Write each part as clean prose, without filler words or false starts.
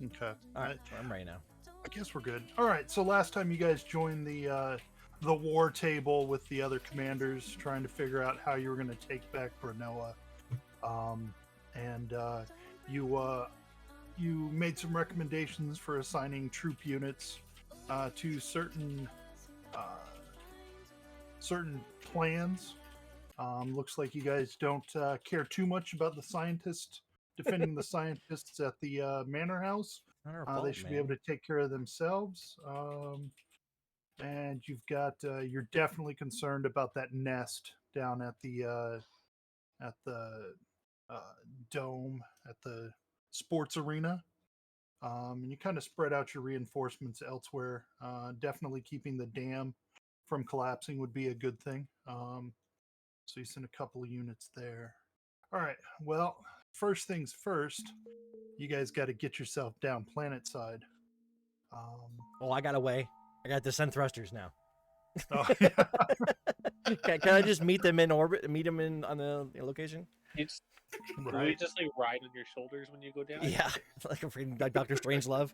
Okay. All right, I'm ready now. I guess we're good. All right. So last time you guys joined the war table with the other commanders, trying to figure out how you were going to take back Branoa, and you made some recommendations for assigning troop units to uh, certain plans. Looks like you guys don't care too much about the scientists defending the scientists at the manor house. Not our They fault, should be man. able to take care of themselves. And you've got you're definitely concerned about that nest down at the uh, dome at the sports arena. And you kind of spread out your reinforcements elsewhere. Definitely keeping the dam from collapsing would be a good thing. So you send a couple of units there. All right. Well, first things first, you guys got to get yourself down planet side. Um, Oh, I got away. I got to send thrusters now. oh yeah, Can I just meet them in orbit? Meet them in on the location? You just, do we right. just like ride on your shoulders when you go down? Yeah, like a freaking like Doctor Strangelove.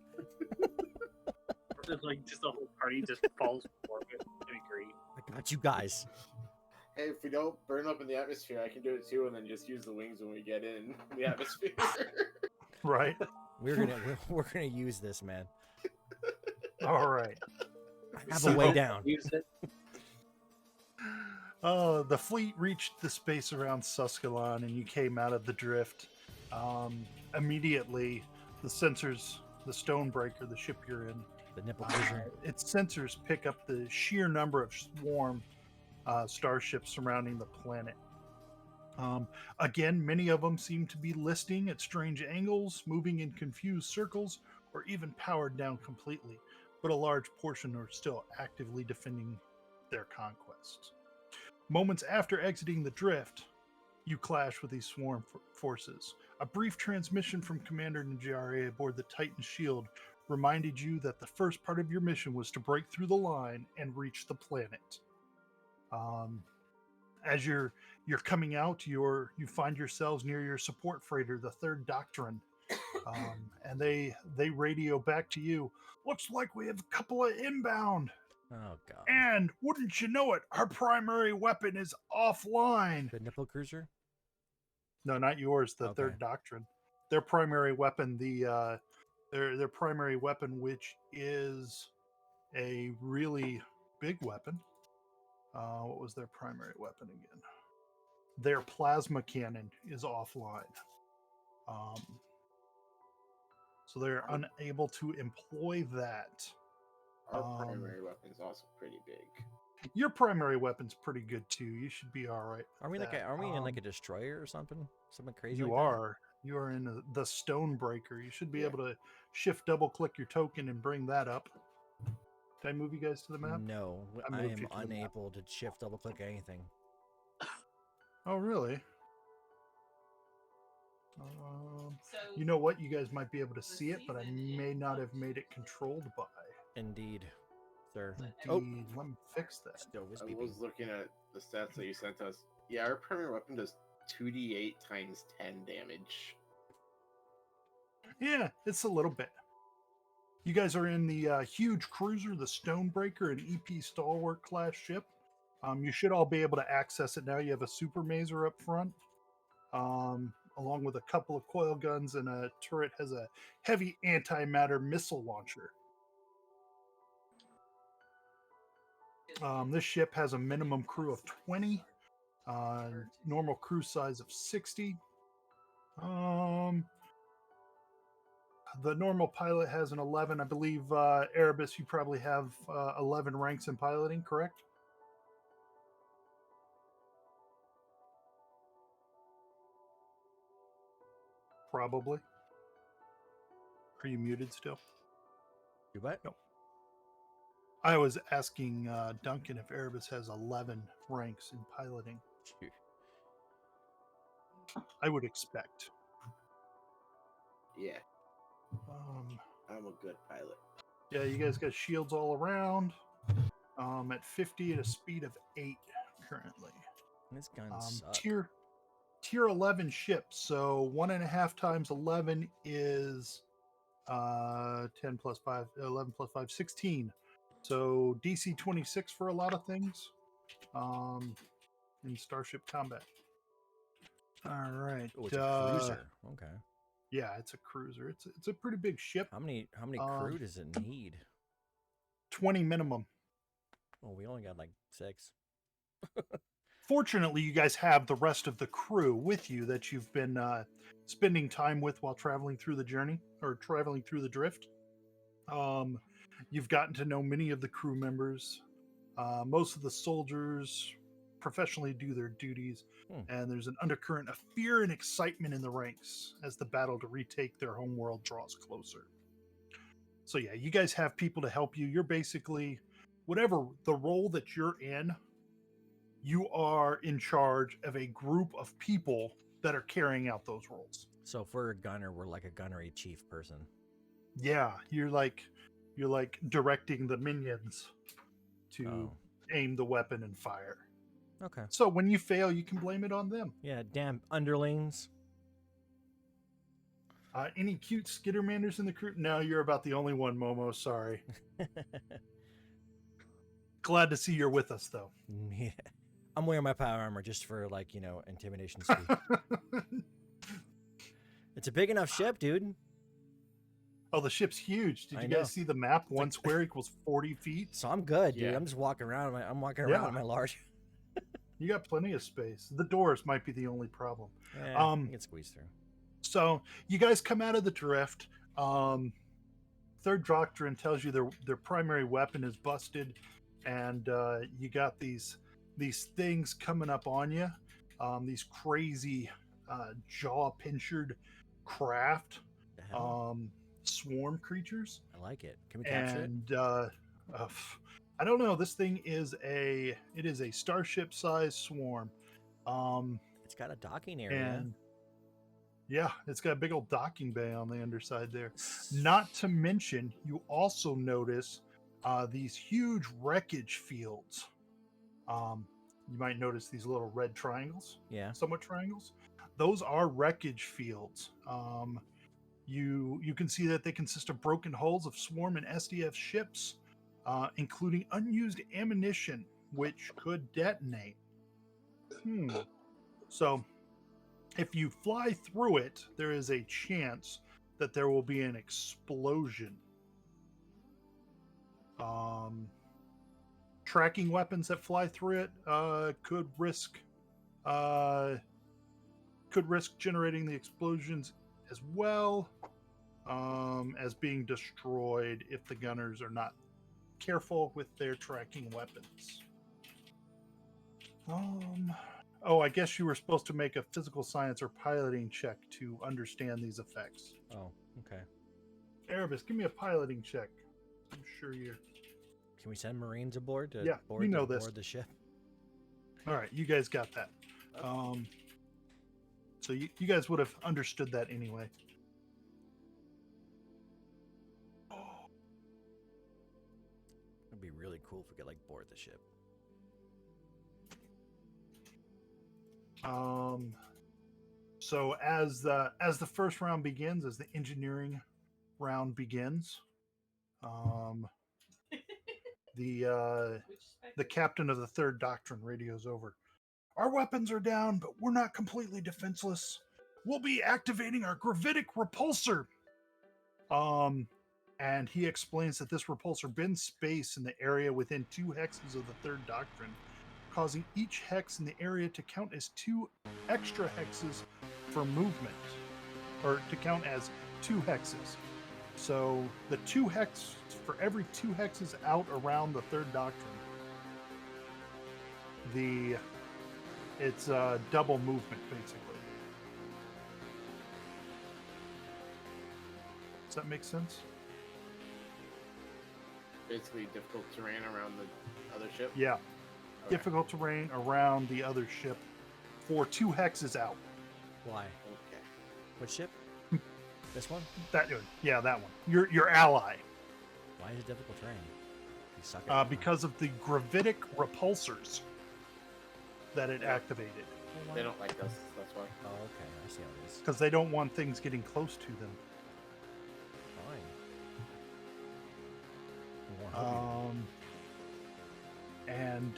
Like just the whole party just falls in orbit. It'd be great. I got you guys. Hey, if we don't burn up in the atmosphere, I can do it too, and then just use the wings when we get in the atmosphere. Right. We're gonna use this, man. All right. I have So- a way down. Use it. The fleet reached the space around Suskalon, and you came out of the drift. Immediately, the sensors, the Stonebreaker, the ship you're in, The nipple cruiser. its sensors pick up the sheer number of swarm starships surrounding the planet. Again, many of them seem to be listing at strange angles, moving in confused circles, or even powered down completely, but a large portion are still actively defending their conquests. Moments after exiting the drift, you clash with these swarm forces. A brief transmission from Commander Najari aboard the Titan shield reminded you that the first part of your mission was to break through the line and reach the planet. As you're coming out, you find yourselves near your support freighter, the Third Doctrine, and they radio back to you. Looks like we have a couple of inbound. Oh god. And wouldn't you know it, our primary weapon is offline. The nipple cruiser. No, not yours. The Okay. Third Doctrine. Their primary weapon, their primary weapon, which is a really big weapon. What was their primary weapon again? Their plasma cannon is offline. So they're unable to employ that. Our primary weapon is also pretty big. Your primary weapon's pretty good too. You should be all right. Are we with that. are we in like a destroyer or something? Something crazy. You like that? are. You are in the Stonebreaker. You should be Yeah. able to shift double click your token and bring that up. Did I move you guys to the map? No, I I moved am you to the map. unable to shift double click anything. Oh, really? You know what? You guys might be able to see it, but I may not have made it controlled by. Indeed, sir. Indeed. Oh, Let me fix that. still was I beeping. was looking at the stats that you sent us. Yeah, our primary weapon does 2d8 times 10 damage. Yeah, it's a little bit. You guys are in the huge cruiser, the Stonebreaker, an EP Stalwart class ship. You should all be able to access it now. You have a super mazer up front, along with a couple of coil guns, and a turret has a heavy antimatter missile launcher. This ship has a minimum crew of 20, normal crew size of 60. The normal pilot has an 11. I believe, Erebus, you probably have 11 ranks in piloting, correct? Probably. Are you muted still? You what? No. I was asking Duncan if Erebus has 11 ranks in piloting. Shoot. I would expect. Yeah, Um, I'm a good pilot. yeah, you guys got shields all around. At 50 at a speed of 8 currently. This gun sucks. Tier 11 ships. So 1.5 times 11 is 10 plus 5, 11 plus 5, 16. So DC 26 for a lot of things in Starship Combat. All right. Oh, it's a cruiser. Okay. Yeah, it's a cruiser. It's a pretty big ship. How many Um, crew does it need? 20 minimum. Oh, we only got like 6. Fortunately, you guys have the rest of the crew with you that you've been spending time with while traveling through the journey or traveling through the drift. You've gotten to know many of the crew members. Most of the soldiers professionally do their duties, and there's an undercurrent of fear and excitement in the ranks as the battle to retake their home world draws closer. So yeah, you guys have people to help you. You're basically, whatever the role that you're in, you are in charge of a group of people that are carrying out those roles. So if we're a gunner, we're like a gunnery chief person. Yeah, you're like directing the minions to Oh. aim the weapon and fire. Okay. So when you fail, you can blame it on them. Yeah, damn underlings. Any cute Skittermanders in the crew? No, you're about the only one, Momo. Sorry. Glad to see you're with us, though. Yeah. I'm wearing my power armor just for like, intimidation speed. It's a big enough ship, dude. Oh, the ship's huge. Did I you know. guys see the map? One square equals 40 feet. So I'm good, dude. Yeah. I'm just walking around. I'm walking around Yeah. in my large. You got plenty of space. The doors might be the only problem. Yeah, I can squeeze through. So you guys come out of the drift. Third Doctrine tells you their primary weapon is busted, and you got these things coming up on you. These crazy jaw pinchered craft, The hell? swarm creatures, I like it. Can we capture it? and I don't know. This thing is a starship sized swarm. It's got a docking area. And yeah, it's got a big old docking bay on the underside there. Not to mention, you also notice these huge wreckage fields. You might notice these little red triangles, Yeah. somewhat triangles. Those are wreckage fields. You can see that they consist of broken hulls of swarm and SDF ships, including unused ammunition, which could detonate. So, if you fly through it, there is a chance that there will be an explosion. Tracking weapons that fly through it could risk generating the explosions as well as being destroyed if the gunners are not careful with their tracking weapons. Oh, I guess you were supposed to make a physical science or piloting check to understand these effects. Oh, okay. Erebus, give me a piloting check. I'm sure you're... Can we send Marines aboard to Yeah, board, we know the, this. board the ship? All right, you guys got that. So you guys would have understood that anyway. It'd be really cool if we could like board the ship. So as the first round begins, as the engineering round begins, the captain of the Third Doctrine radios over. Our weapons are down, but we're not completely defenseless. We'll be activating our gravitic repulsor. And he explains that this repulsor bends space in the area within 2 hexes of the Third Doctrine, causing each hex in the area to count as 2 extra hexes for movement, or to count as 2 hexes. So the 2 hex, for every 2 hexes out around the Third Doctrine, it's double movement basically. Does that make sense? Basically, difficult terrain around the other ship. Yeah. Okay. Difficult terrain around the other ship for 2 hexes out. Why? Okay. What ship? This one? That one. Your ally. Why is it difficult terrain? You suck at it. Because of the gravitic repulsors that it activated. They don't like us. That's why. Oh, okay. I see how it is. Because they don't want things getting close to them. Fine. And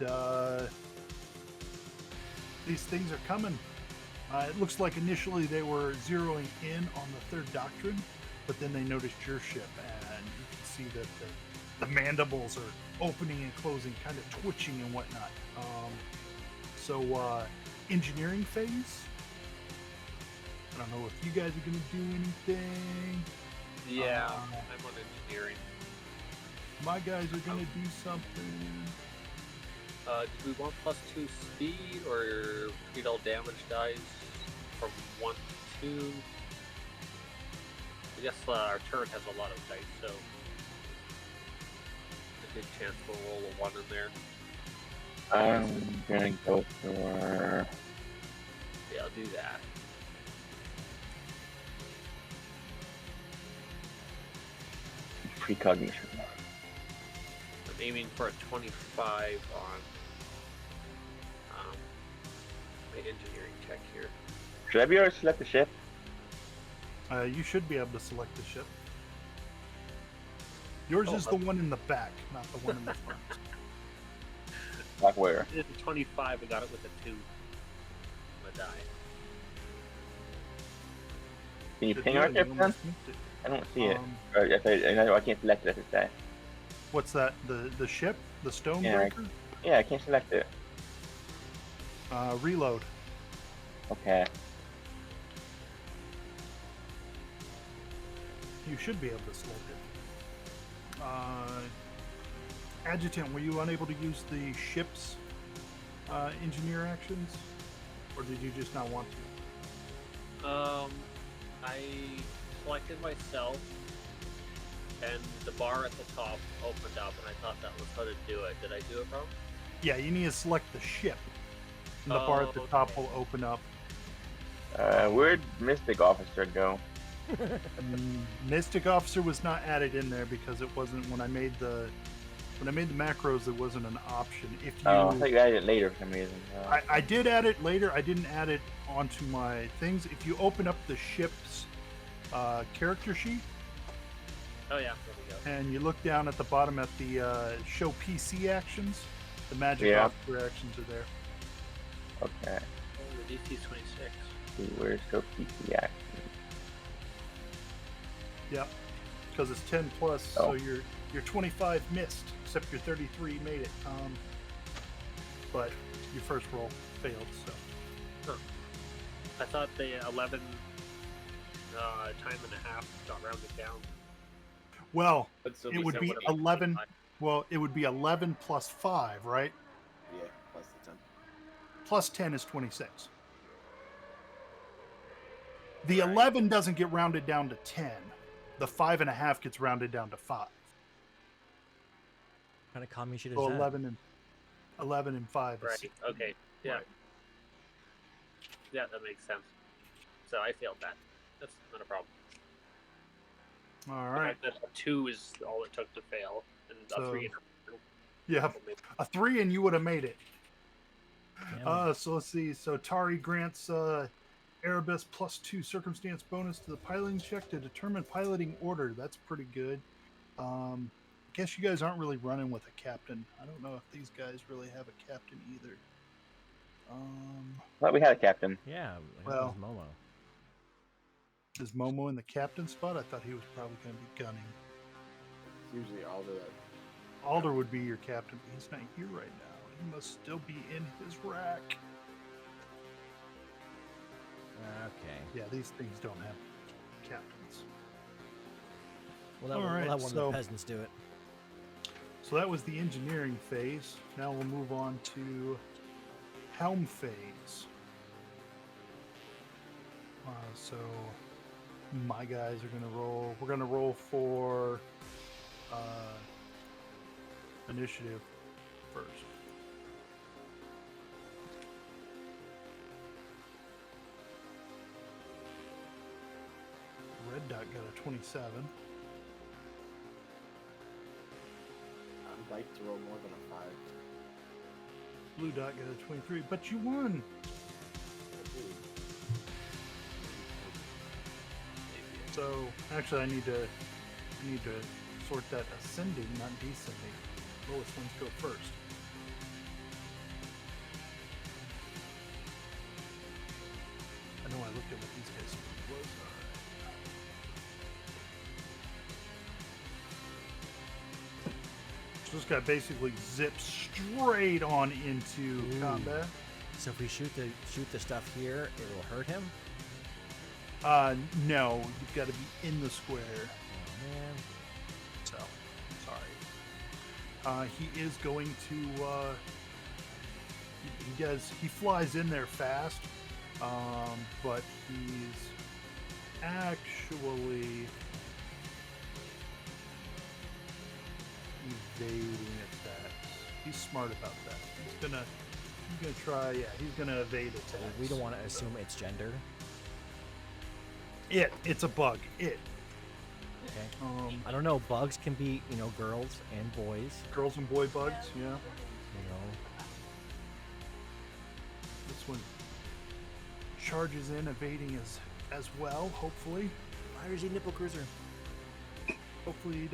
these things are coming. It looks like initially they were zeroing in on the third doctrine, but then they noticed your ship, and you can see that the mandibles are opening and closing, kind of twitching and whatnot. So engineering phase. I don't know if you guys are going to do anything. Yeah, I'm on engineering. My guys are going to do something. Do we want +2 speed or treat all damage dice from 1 to 2? I guess our turret has a lot of dice, so a good chance we'll roll a 1 in there. I'm gonna go for. Yeah, I'll do that. Precognition. I'm aiming for a 25 on my engineering check here. Should I be able to select the ship? You should be able to select the ship. Yours Oh, is the one in the back, not the one in the front. Like where? It's a 25, I got it with a 2 on the die. Can you Good ping deal, our you ship then? almost missed it. I don't see it. Um, Or if I can't select it, I should say. What's that? The ship? The Yeah, Stonebreaker? Yeah, I can't select it. Reload. Okay. You should be able to select it. Adjutant, were you unable to use the ship's engineer actions? Or did you just not want to? I selected myself, and the bar at the top opened up, and I thought that was how to do it. Did I do it wrong? Yeah, you need to select the ship. And the bar at the top will open up. Where'd Mystic Officer go? Mystic Officer was not added in there because it wasn't when I made the macros. It wasn't an option. If you, Oh, I thought you added it later for some reason. I did add it later. I didn't add it onto my things. If you open up the ship's character sheet Oh yeah, there we go. and you look down at the bottom at the show PC actions, the magic Yeah. officer actions are there. Okay. Oh, the DC's 26. See, where's the PC action? Yep, because it's 10 plus, Oh. so your 25 missed, except your 33 made it. But your first roll failed. So I thought the 11 time and a half got rounded down. well, But still it would So be would've been 11. 25. Well, it would be 11 plus 5, right? Yeah, plus the 10. Plus 10 is 26. The Right. 11 doesn't get rounded down to 10. The 5.5 gets rounded down to 5. What kind of commie shit is So that? 11 and 5 is Right. 16. Okay. Yeah. Right. Yeah, that makes sense. So I failed that. That's not a problem. All right. A 2 is all it took to fail, and So- a 3 and Yeah, a 3 and you would have made it. Damn. So let's see. So Tari grants Erebus +2 circumstance bonus to the piloting check to determine piloting order. That's pretty good. I guess you guys aren't really running with a captain. I don't know if these guys really have a captain either. I thought we had a captain. Yeah. well- Well, Momo. Is Momo in the captain spot? I thought he was probably going to be gunning. It's usually all the Alder would be your captain, but he's not here right now. He must still be in his rack. Okay. Yeah, these things don't have captains. Well, that All we'll right, have one of so- the peasants do it. So that was the engineering phase. Now we'll move on to helm phase. So my guys are going to roll. We're going to roll for initiative first. Red Dot got a 27. I'd like to roll more than a 5. Blue Dot got a 23. But you won. So actually, I need to sort that ascending, not descending. Lowest ones go first. I know I looked at what these guys was. So this guy basically zips straight on into combat. So if we shoot the stuff here, it will hurt him. No, you've got to be in the square. Oh man. So, sorry. He is going to. He flies in there fast, but he's actually evading attacks. He's smart about that. He's gonna try. Yeah, he's gonna evade attacks. We don't want to assume it's gender. It's a bug. Okay. I don't know. Bugs can be, girls and boys. Girls and boy bugs. Yeah. This one charges in, evading as well. Hopefully. Fires a nipple cruiser. Hopefully he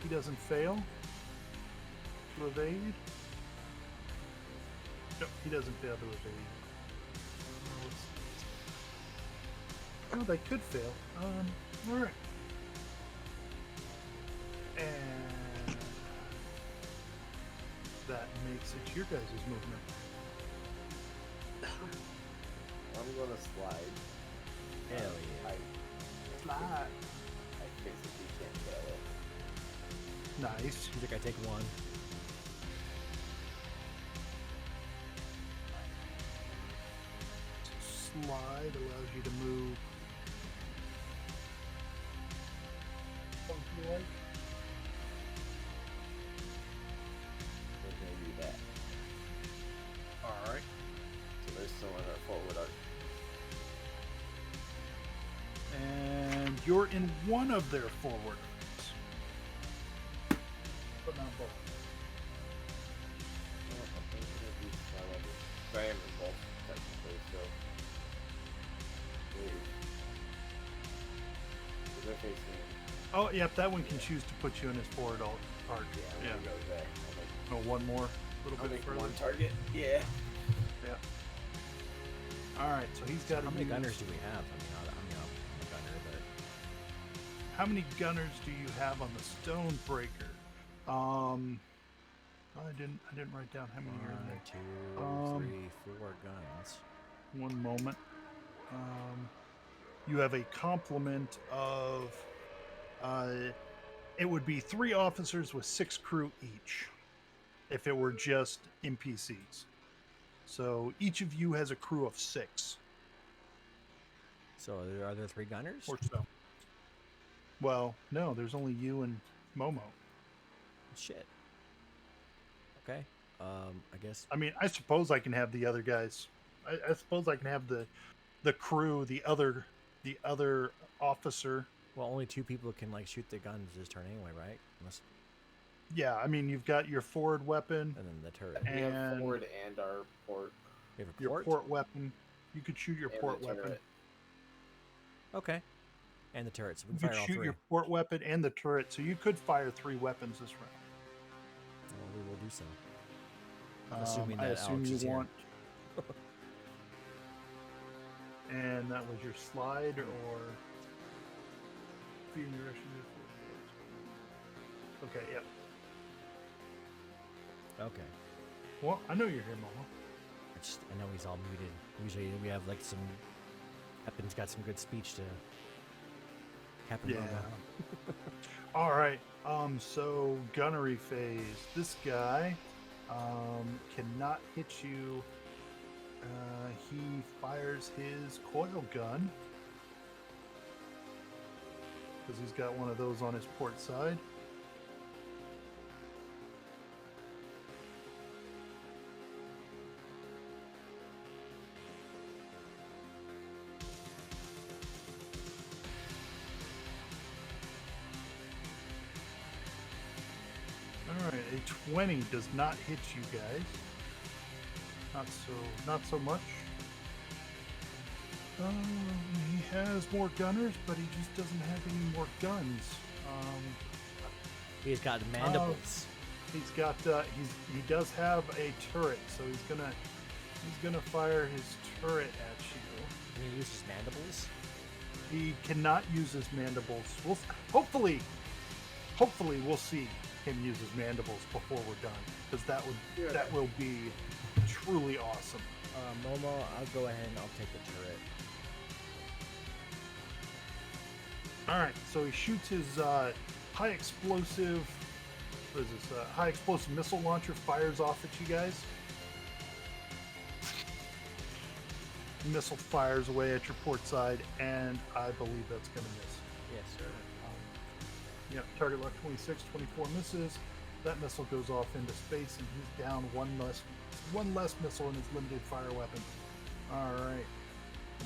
doesn't fail to evade. No, he doesn't fail to evade. Oh, they could fail. All right. And that makes it your guys' movement. I'm gonna slide. Hell yeah. Slide. I basically can't fail it. Nice. I think I take one. Slide allows you to move. Funky like. We're gonna do that. Alright. So there's someone in our forward arc. And you're in one of their forward arcs. But not both. I am in both, technically, so. So they're facing. Oh, yep, that one can choose to put you in his forward arc. Yeah, I'm gonna go there. No, one more. A little I'll bit make further. one target. Yeah. Yeah. Alright, so he's got to How many use... gunners do we have? I'm a gunner, but How many gunners do you have on the Stonebreaker? I didn't write down how many are in there. 1, 2, 3, 4 guns. One moment. You have a complement of it would be 3 officers with 6 crew each if it were just NPCs. So each of you has a crew of 6 So are there 3 gunners? or so. Well, no, there's only you and Momo. Shit. Okay. I guess. I mean, I suppose I can have the other guys. I suppose I can have the crew, the other officer. Well, only 2 people can shoot the guns this turn anyway, right? Unless, Yeah, I mean, you've got your forward weapon, and then the turret. We have And- forward and our port. We have a your port? port weapon. You could shoot your And port the weapon. turret. Okay. And the turret. So we You can could fire all shoot 3. your port weapon and the turret, so you could fire 3 weapons this round. Well, we will do so. Assuming I that assume Alex you is here. want. And that was your slide or feeding your Russian. Okay, yep. Okay. Well, I know you're here, Mama. I know he's all muted. Usually we have some. Eppin's got some good speech to. Captain Yeah. Momo. All right. So gunnery phase. This guy cannot hit you. He fires his coil gun because he's got one of those on his port side. Alright, a 20 does not hit you guys. Not so much. He has more gunners, but he just doesn't have any more guns. He's got mandibles. He's got he does have a turret, so he's gonna fire his turret at you. Can he use his mandibles? He cannot use his mandibles. Hopefully we'll see him use his mandibles before we're done, because that will be truly awesome. Momo, I'll go ahead and I'll take the turret. All right, so he shoots his high explosive. What is this? High explosive missile launcher fires off at you guys. Missile fires away at your port side, and I believe that's going to miss. Yes, sir. Yeah, target lock 26, 24 misses. That missile goes off into space, and he's down one less missile in his limited fire weapon. All right.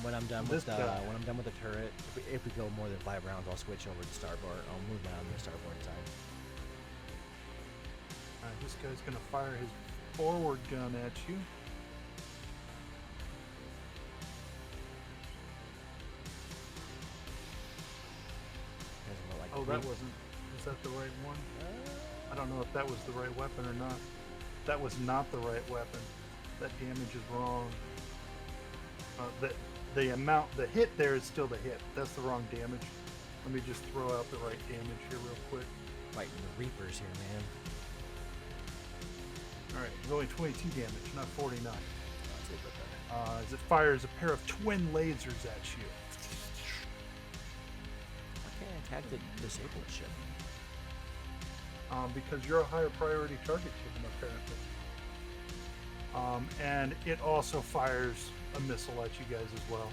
When I'm done This with guy. when I'm done with the turret, if we go more than 5 rounds, I'll switch over to starboard. I'll move down to the starboard side. All right, this guy's going to fire his forward gun at you. Doesn't look like Oh, a that creep. wasn't. Is that the right one? I don't know if that was the right weapon or not. That was not the right weapon. That damage is wrong. The hit there is still the hit. That's the wrong damage. Let me just throw out the right damage here real quick. Fighting the Reapers here, man. All right, it's only 22 damage, not 49. That's a little bit better. As it fires a pair of twin lasers at you. I can't attack the disabled ship. Because you're a higher priority target to them, apparently. And it also fires a missile at you guys as well.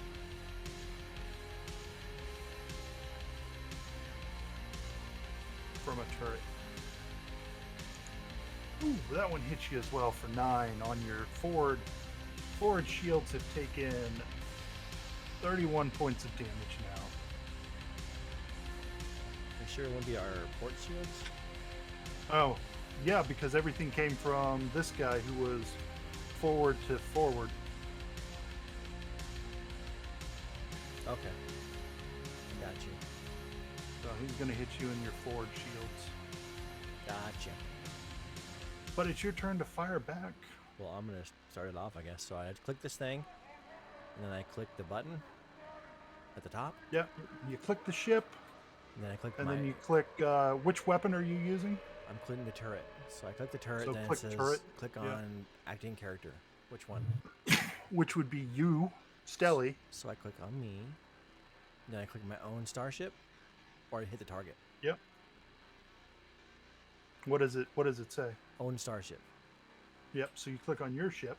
From a turret. Ooh, that one hits you as well for 9 on your forward. Forward shields have taken 31 points of damage now. Are you sure it won't be our port shields? Oh, yeah, because everything came from this guy who was forward to forward. Okay. Got you. So he's going to hit you in your forward shields. Gotcha. But it's your turn to fire back. Well, I'm gonna start it off, I guess. So I click this thing, and then I click the button at the top, Yep, you click the ship, and then I click and my. then you click, which weapon are you using? I'm clicking the turret. So I click the turret, So then click it says turret, click yeah. on acting character. Which one? Which would be you, Stelly. So I click on me, then I click my own starship, or I hit the target. Yep. What does it say? Own starship. Yep, so you click on your ship.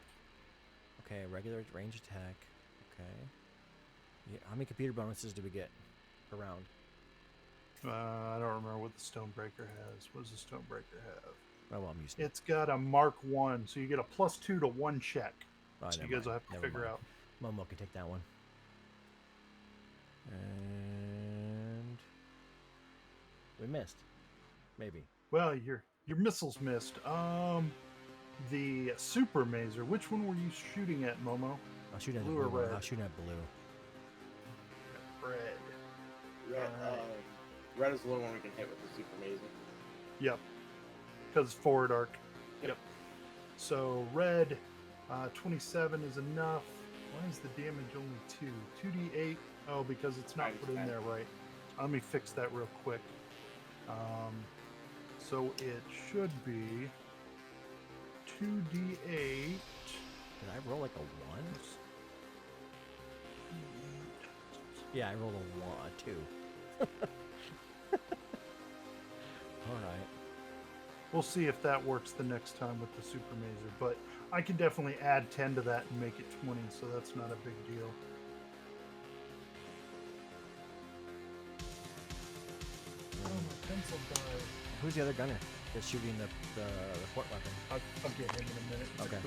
Okay, regular range attack. Okay. Yeah, how many computer bonuses do we get per round? I don't remember what the Stonebreaker has. What does the Stonebreaker have? Oh, well, I'm used to it. It's got a Mark 1, so you get a +2 to 1 check. Oh, So you never guys will mind, have to never figure mind. out. Momo can take that one. And we missed. Maybe. Well, your missiles missed. The Super Mazer. Which one were you shooting at, Momo? I'll shoot at the Blue or blue one. red? I'll shoot at blue. Red. Red, red is the only one we can hit with the super amazing. Yep. Because forward arc. Yep. So red, 27 is enough. Why is the damage only 2? 2d8. Oh, because it's not put in there right. Let me fix that real quick. So it should be 2d8. Did I roll like a 1? Yeah, I rolled a 2. Alright. We'll see if that works the next time with the Super Mazer, but I can definitely add 10 to that and make it 20, so that's not a big deal. Oh, my pencil died. Who's the other gunner that's shooting the port weapon? I'll get him in a minute. It's Okay. a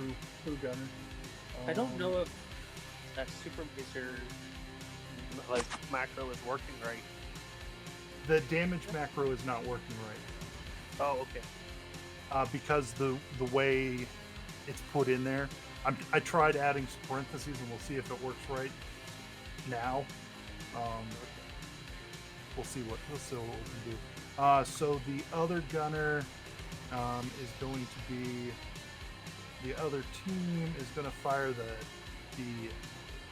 crew gunner. I don't know if that Super Mazer like macro is working right. The damage macro is not working right. Oh, okay. Because the way it's put in there. I tried adding some parentheses, and we'll see if it works right now. We'll see what we can do. So the other gunner is going to be the other team is going to fire the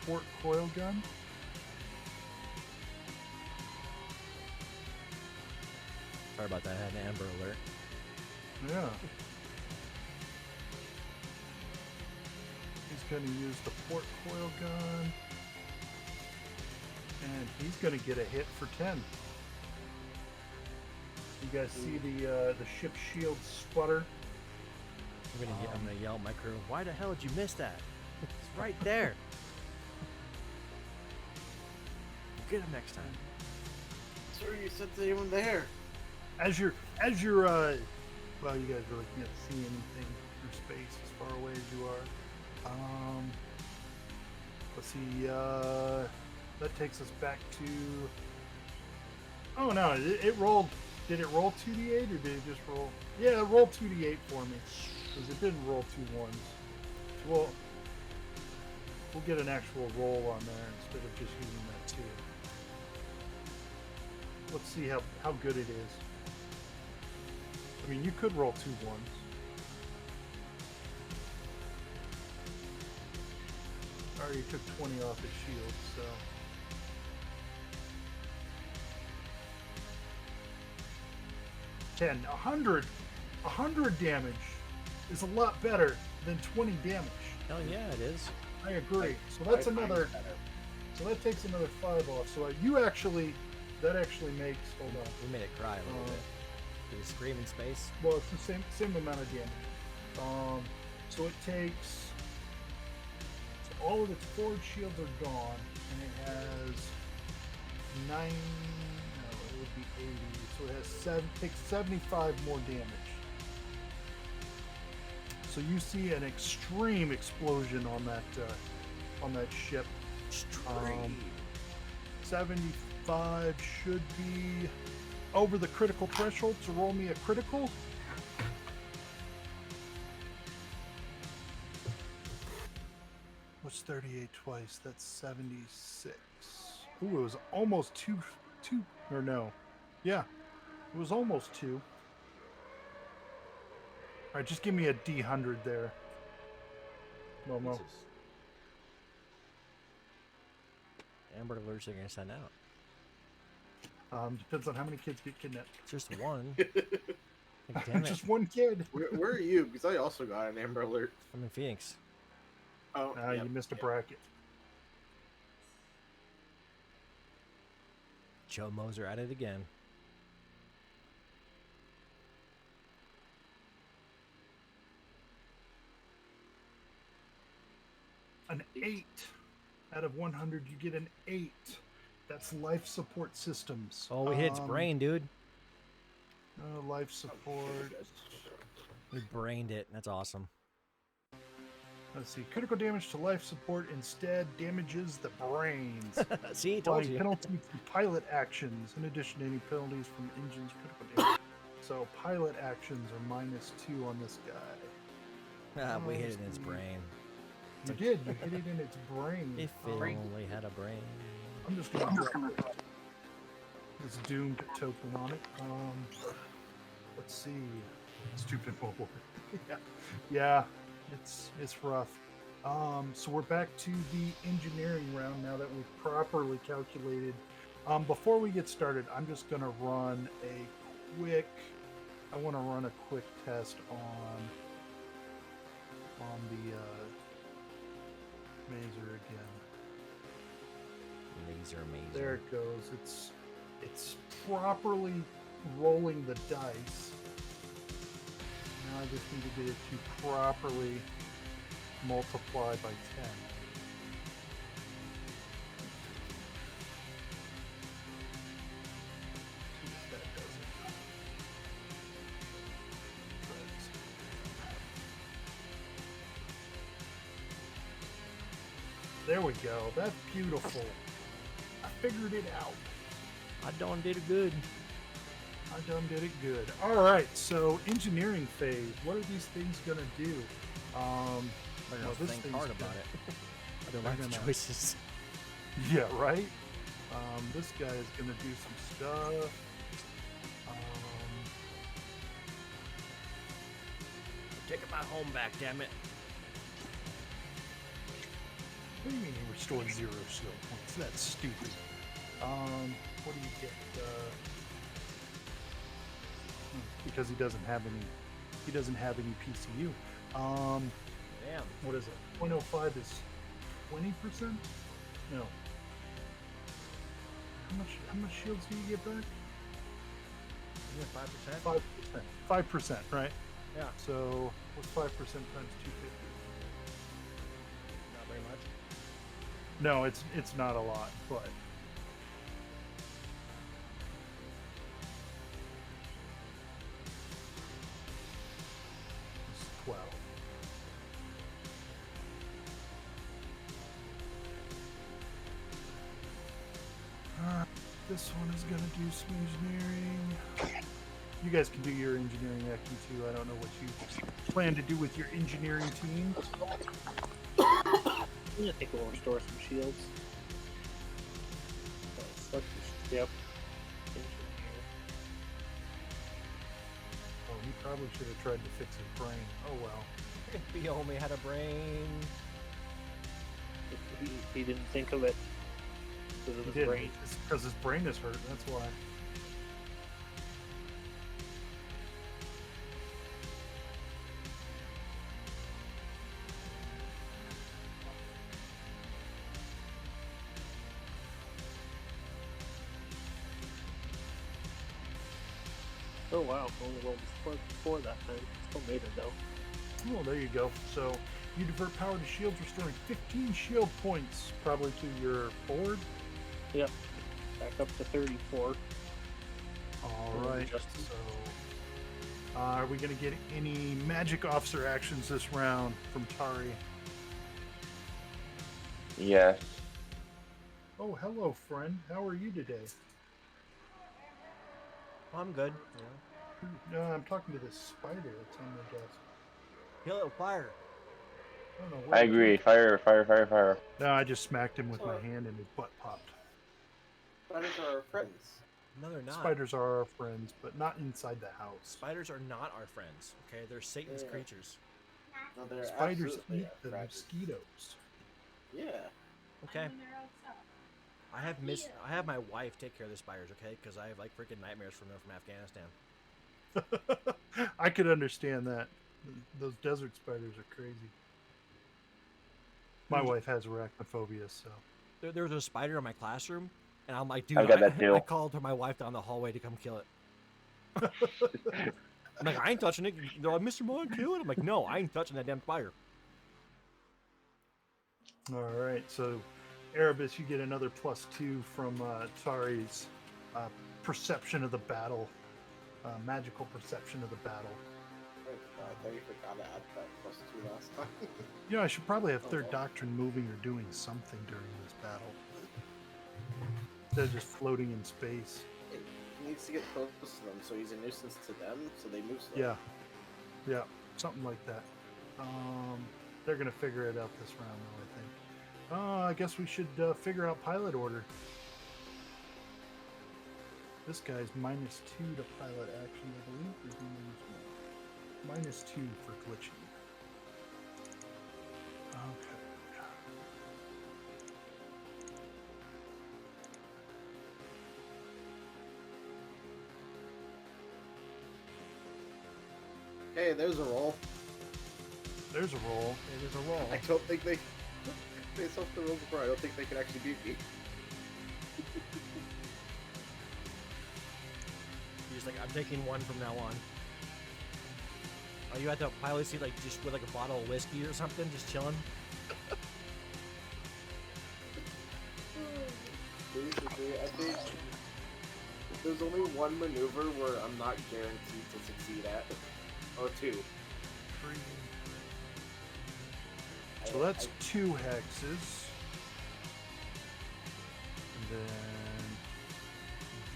port coil gun. Sorry about that. I had an Amber Alert. Yeah. He's going to use the port coil gun. And he's going to get a hit for 10. You guys see the ship shield sputter? I'm gonna yell at my crew. Why the hell did you miss that? It's right there. Get him next time. Sir, you sent anyone there? As you're well, you guys really can't see anything through space as far away as you are. Let's see, that takes us back to, oh no, it rolled. Did it roll 2d8 or did it just roll? Yeah, it rolled 2d8 for me, because it didn't roll 2 ones. Well, we'll get an actual roll on there instead of just using that 2. Let's see how good it is. I mean, you could roll 2 ones. Already took 20 off his shield, so. $10, 100 damage is a lot better than 20 damage. Hell yeah, it is. I agree. So that's another. So that takes another 5 off. So that actually makes. Hold on. We made it cry a little bit. Did it scream in space? Well, it's the same amount of damage. So it takes. So all of its forward shields are gone, and it has 9. No, it would be 80. So it has takes 75 more damage. So you see an extreme explosion on that ship. 75 should be over the critical threshold. So roll me a critical. What's 38 twice? That's 76. Ooh, it was almost two, or no. Yeah, it was almost 2. All right, just give me a D100 there. Momo. Jesus. Amber Alerts are gonna send out. Depends on how many kids get kidnapped. Just one. Like, damn it. Just one kid. Where are you? Because I also got an Amber Alert. I'm in Phoenix. Oh, You missed a bracket. Joe Moser at it again. An 8 out of 100. You get an 8. That's life support systems. Oh, we hit its brain, dude. Life support. We brained it. That's awesome. Let's see. Critical damage to life support instead damages the brains. See, told Applying you. penalty from pilot actions in addition to any penalties from engines critical damage. So pilot actions are -2 on this guy. We hit it in its brain. You did. You hit it in its brain. If it only had a brain. I'm just gonna drop this doomed token on it. Let's see. Stupid mobile. yeah, it's rough. So we're back to the engineering round now that we've properly calculated. Before we get started, I'm just gonna run a quick. I want to run a quick test on the Mazer again. Laser Mazer. There it goes. It's properly rolling the dice. Now I just need to get it to properly multiply by 10. See if that does it. There we go. That's beautiful. I figured it out. I done did it good. I done did it good. All right, so engineering phase. What are these things gonna do? They're gonna this think thing's hard gonna- about it. Other they're life gonna- choices. Yeah, right. This guy is gonna do some stuff. Taking my home back, damn it. What do you mean he restored 0 skill points? That's stupid. What do you get? Because he doesn't have any. He doesn't have any PCU. Damn. What is it? 0.05 is 20%? No. How much shields do you get back? You get 5%? 5%, right? Yeah. So what's 5% times 250? Not very much. No, it's not a lot, but it's 12. This one is gonna do some engineering. You guys can do your engineering action too. I don't know what you plan to do with your engineering team. I think we'll restore some shields. Yep. Oh, he probably should have tried to fix his brain. Oh well. If he only had a brain. He didn't think of it because of He his did. brain. It's because his brain is hurt. That's why. Oh wow, only rolled before that time. Still made it though. Oh, there you go. So you divert power to shields, restoring 15 shield points, probably to your forward. Yep. Back up to 34. All right. So, are we going to get any magic officer actions this round from Tari? Yes. Oh, hello, friend. How are you today? Oh, I'm good. No, I'm talking to this spider that's on my desk. Kill it with fire. I don't know where I it agree. came Fire, fire, fire, fire. from. No, I just smacked him with my hand and his butt popped. Spiders are our friends. No, they're not. Spiders are our friends, but not inside the house. Spiders are not our friends. Okay, they're Satan's Yeah. creatures. No, they're Spiders absolutely eat our the friends. mosquitoes. Yeah. Okay. I have my wife take care of the spiders. Okay, because I have like freaking nightmares from them from Afghanistan. I could understand that. Those desert spiders are crazy. My wife has arachnophobia, so. There was a spider in my classroom, and I'm like, dude, I've got that too. I called my wife down the hallway to come kill it. I'm like, I ain't touching it. They're like, Mr. Mon, kill it. I'm like, no, I ain't touching that damn spider. All right, so Erebus, you get another +2 from Tari's perception of the battle, magical perception of the battle. I thought you forgot to add that +2 last time. You know, I should probably have Third Okay. Doctrine moving or doing something during this battle. Instead of just floating in space. He needs to get close to them, so he's a nuisance to them, so they move slow. Yeah. Yeah, something like that. They're going to figure it out this round, though, I think. I guess we should figure out pilot order. This guy's -2 to pilot action, I believe. Or is he -1? -2 for glitching. Okay. Hey, there's a roll. There's a roll. It is a roll. I don't think they... Based off the rules before, I don't think they can actually beat me. He's like, I'm taking one from now on. Are you at the pilot seat, like, just with like a bottle of whiskey or something, just chilling? Basically, I think there's only one maneuver where I'm not guaranteed to succeed at. Oh, 2. So that's 2 hexes. And then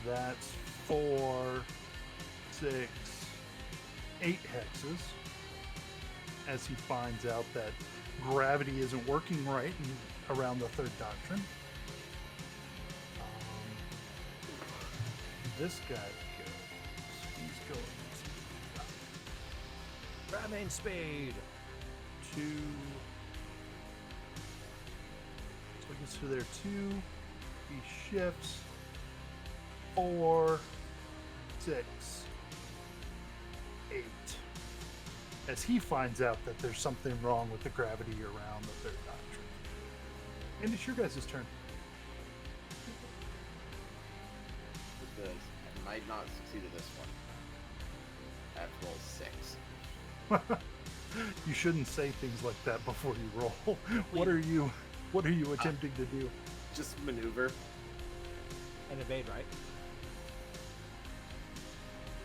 that's 4, 6, 8 hexes. As he finds out that gravity isn't working right around the Third Doctrine. This guy goes. He's going to Jamming speed. 2. So it gets to there 2. He shifts. 4, 6, 8. As he finds out that there's something wrong with the gravity around the third doctrine. And it's your guys' turn. Because I might not succeed at this one. That roll 6. You shouldn't say things like that before you roll. What are you attempting to do? Just maneuver. And evade, right?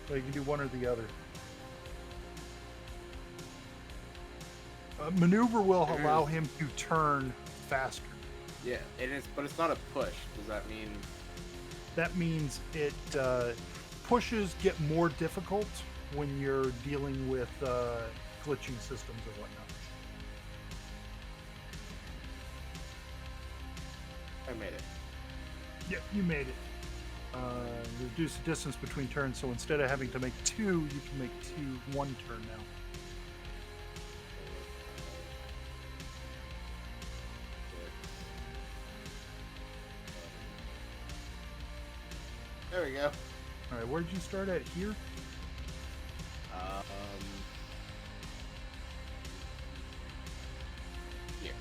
Well, you can do one or the other. Maneuver will allow him to turn faster. Yeah, but it's not a push. Does that mean? That means it pushes get more difficult when you're dealing with glitching systems or whatnot. I made it. Yep, you made it. Reduce the distance between turns, so instead of having to make 2, you can make 1 turn now. There we go. All right, where did you start at? Here? Here.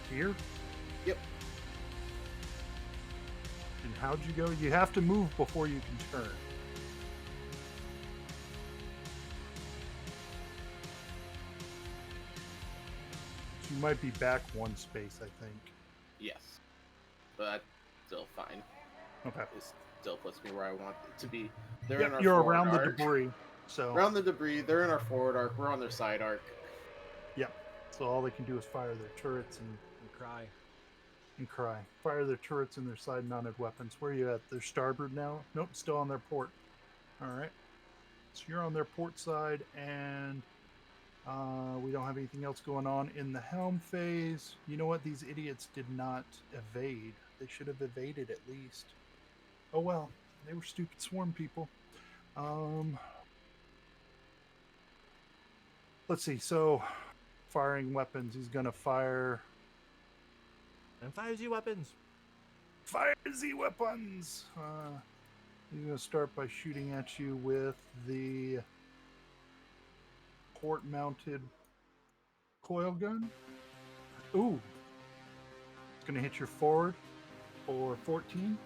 Here? Yep. And how'd you go? You have to move before you can turn. So you might be back 1 space, I think. Yes. But that's still fine. Okay. It still puts me where I want it to be. They're in Yep, our you're forward around the arc. debris. So Around the debris, they're in our forward arc. We're on their side arc. Yep. So all they can do is fire their turrets and cry. cry. Fire their turrets and their side-mounted weapons. Where are you at? They're starboard now? Nope, still on their port. All right. So you're on their port side, and we don't have anything else going on in the helm phase. You know what? These idiots did not evade. They should have evaded at least. Oh well. They were stupid swarm people. Let's see. So, firing weapons. He's going to fire... And fire Z weapons. Fire Z weapons! He's going to start by shooting at you with the port-mounted coil gun. Ooh. It's going to hit your forward for 14.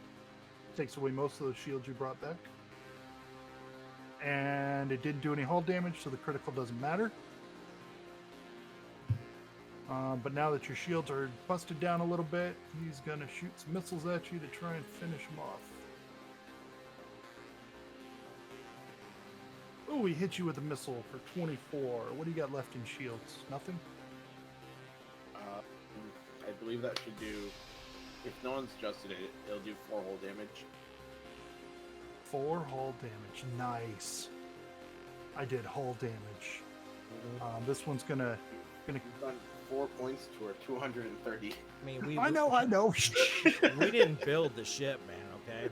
Takes away most of the shields you brought back. And it didn't do any hull damage, so the critical doesn't matter. But now that your shields are busted down a little bit, he's going to shoot some missiles at you to try and finish him off. Oh, he hit you with a missile for 24. What do you got left in shields? Nothing? I believe that should do... If no one's adjusted it, it'll do 4 hull damage. 4 hull damage. Nice. I did hull damage. This one's going to... We've done 4 points to our 230. I mean, I know. we didn't build the ship, man, okay?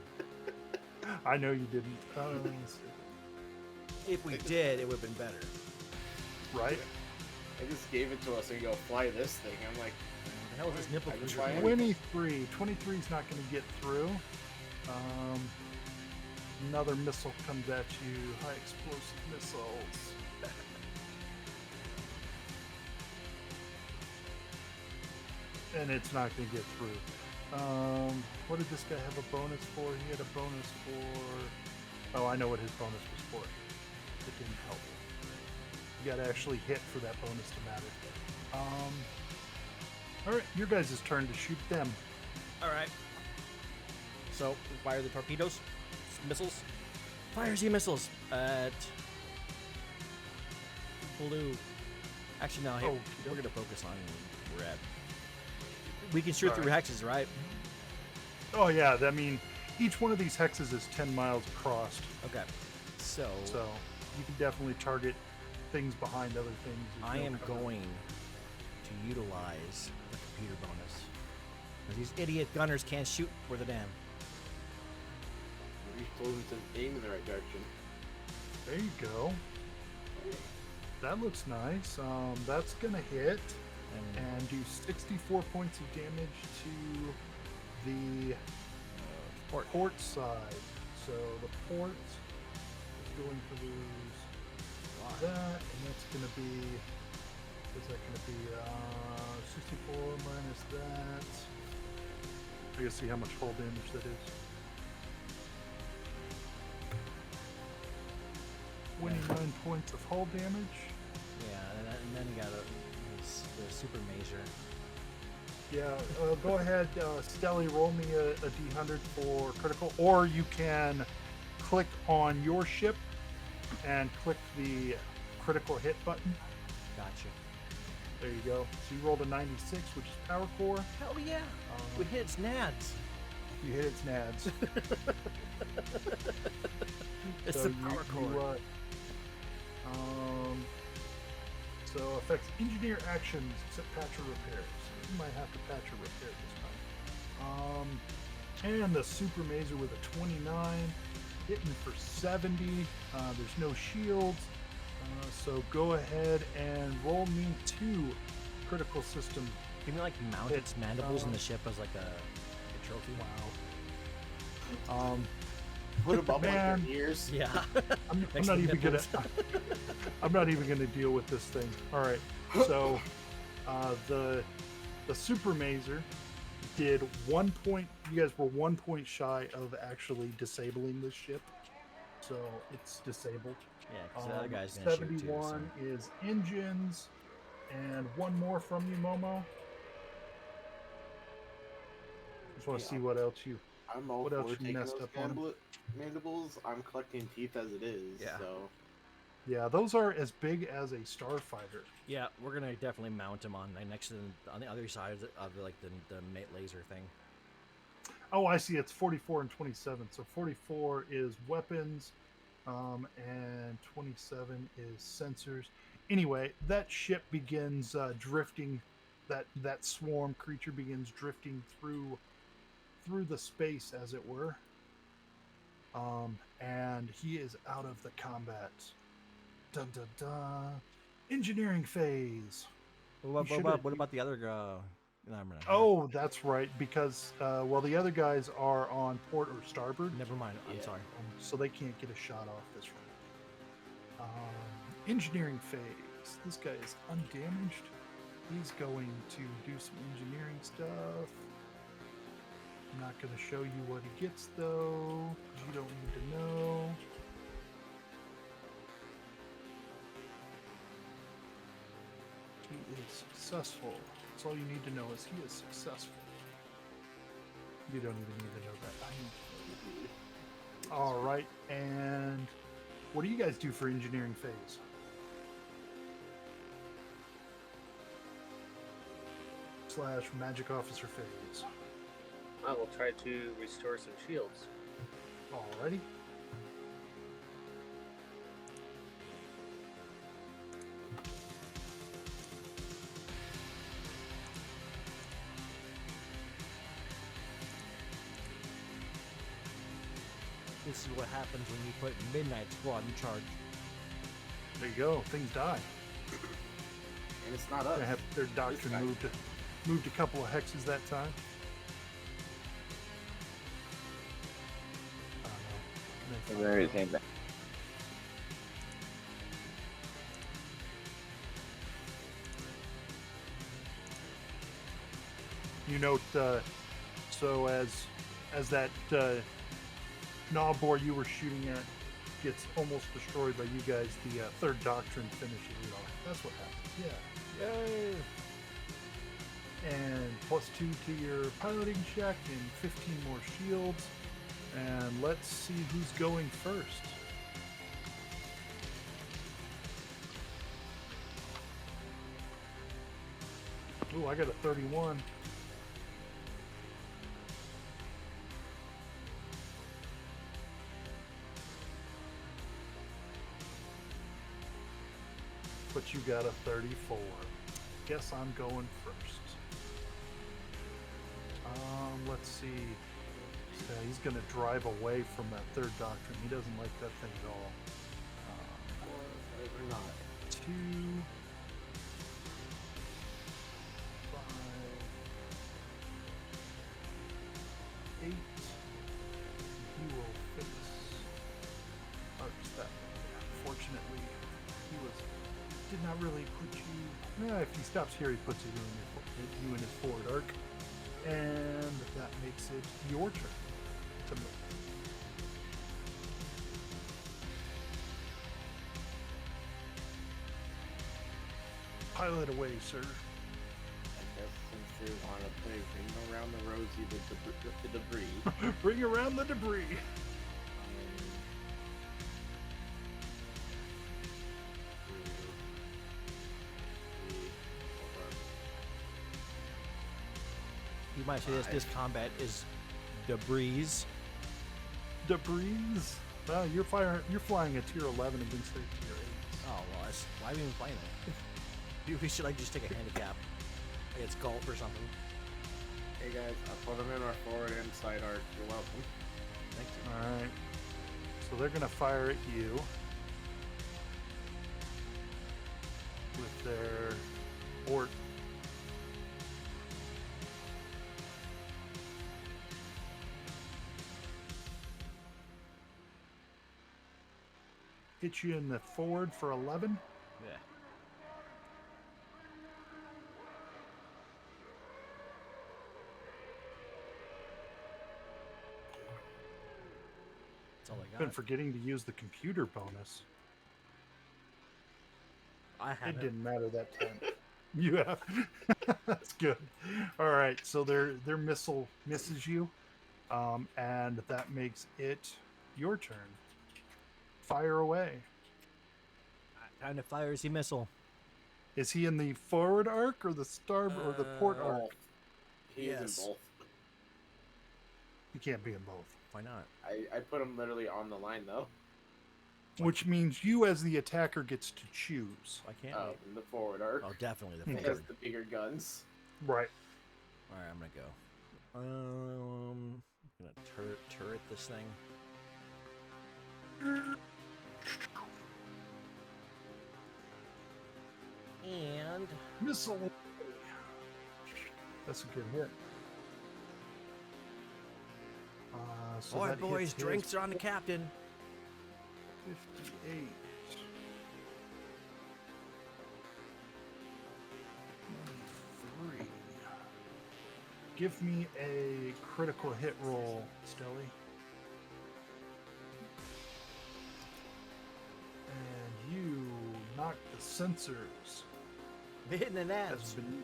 I know you didn't. Let's see. If we did, it would have been better. Right? I just gave it to us and go fly this thing. I'm like, What the hell is this nipple I just control? find- 23. 23 is not going to get through. Another missile comes at you. High explosive missiles. And it's not going to get through. What did this guy have a bonus for? He had a bonus for... Oh, I know what his bonus was for. It didn't help. You got to actually hit for that bonus to matter. Alright, your guys' turn to shoot them. Alright. So, we fire the torpedoes, missiles. Fire Z missiles at blue. Actually, no, here, Oh, we're going to focus on red. We can shoot through hexes, right? Oh yeah, I mean, each one of these hexes is 10 miles across. Okay. So You can definitely target things behind other things. There's I no am cover. going to utilize the computer bonus. 'Cause these idiot gunners can't shoot worth a damn. You told him to aim in the right direction. There you go. That looks nice. That's gonna hit and do 64 points of damage to the port side. So the port is going to lose that, and that's gonna be. Is that gonna be 64 minus that? I gotta see how much hull damage that is. 29 points of hull damage. Yeah, and then you got the Super Mazer. Yeah, go ahead, Stelly, roll me a D100 for critical, or you can click on your ship and click the critical hit button. Gotcha. There you go. So you rolled a 96, which is power core. Hell yeah! We hit its nads. You hit its nads. It's So the power core. So affects engineer actions except patch or repairs. You might have to patch or repair this time. And the Super Mazer with a 29, hitting for 70. There's no shields. So go ahead and roll me 2 critical system. Can we like mount its mandibles in the ship as like a trophy? Wow. Put them up Man. like your ears. Yeah. I'm Next not to even gonna. nipples. I'm not even gonna deal with this thing. All right. So, the Super Mazer did 1 point. You guys were 1 point shy of actually disabling this ship, so it's disabled. Yeah, because the other guy's gonna shoot too. 71 is engines, and one more from you, Momo. Just want to Yeah. see what else you. I'm all What else for you taking messed those up on 'em? mandibles. I'm collecting teeth as it is. Yeah. So Yeah, those are as big as a starfighter. Yeah, we're gonna definitely mount him on like next to on the other side of like the mate laser thing. Oh, I see. It's 44 and 27. So 44 is weapons, and 27 is sensors. Anyway, that ship begins drifting. That swarm creature begins drifting through the space, as it were. And he is out of the combat. Dun dun dun. Engineering phase. What should've- about the other guy? No, I'm not. Oh, that's right. Because the other guys are on port or starboard. Never mind. I'm Yeah. sorry. So they can't get a shot off this run. Engineering phase. This guy is undamaged. He's going to do some engineering stuff. I'm not going to show you what he gets though, 'cause you don't need to know. He is successful. That's all you need to know is he is successful. You don't even need to know that. I know. All right, and what do you guys do for engineering phase? / magic officer phase. I will try to restore some shields. Alrighty. This is what happens when you put Midnight Squad in charge. There you go. Things die. and it's not us. They have their doctrine guy. moved a couple of hexes that time. I don't know. Very same thing. You note, so as that Nobor you were shooting at gets almost destroyed by you guys, the third doctrine finishes it off. That's what happens. Yeah. Yay! And +2 to your piloting check and 15 more shields. And let's see who's going first. Ooh, I got a 31. But you got a 34. Guess I'm going first. Let's see. So he's going to drive away from that third doctrine. He doesn't like that thing at all. Or not. 2, 5, 8. He will face Arts that way. Fortunately, he did not really put you. If he stops here, he puts you in his forward arc, and that makes it your turn to move. Pilot away, sir. I guess since they want to play Ring Around the Rosie with the debris. Bring around the debris. You might say this combat is debris. Debris. Well, you're flying a tier 11 against their tier 8. Oh well, why are we even playing it? Maybe we should like just take a handicap. Like it's golf or something. Hey guys, I put them in our forward and side arc. You're welcome. Thank you. All right. So they're gonna fire at you with their ort. Hit you in the forward for 11. Yeah. That's all I got. Been forgetting to use the computer bonus. I It haven't. didn't matter that time. You have. That's good. All right, so their missile misses you, and that makes it your turn. Fire away. Time to fire his missile. Is he in the forward arc or the starboard or the port arc? Both. He is Yes. in both. He can't be in both. Why not? I put him literally on the line though. Which means you, as the attacker, gets to choose. Why can't Oh, in the forward arc. we? Oh, definitely the He forward. has the bigger guns. Right. All right, I'm gonna go. I'm gonna turret this thing. And Missile. That's a good hit. So all right, that boys, hits his drinks are on the captain. 58. 93. Give me a critical hit roll, Stelly. And you knock the sensors. Hitting the That's nets. been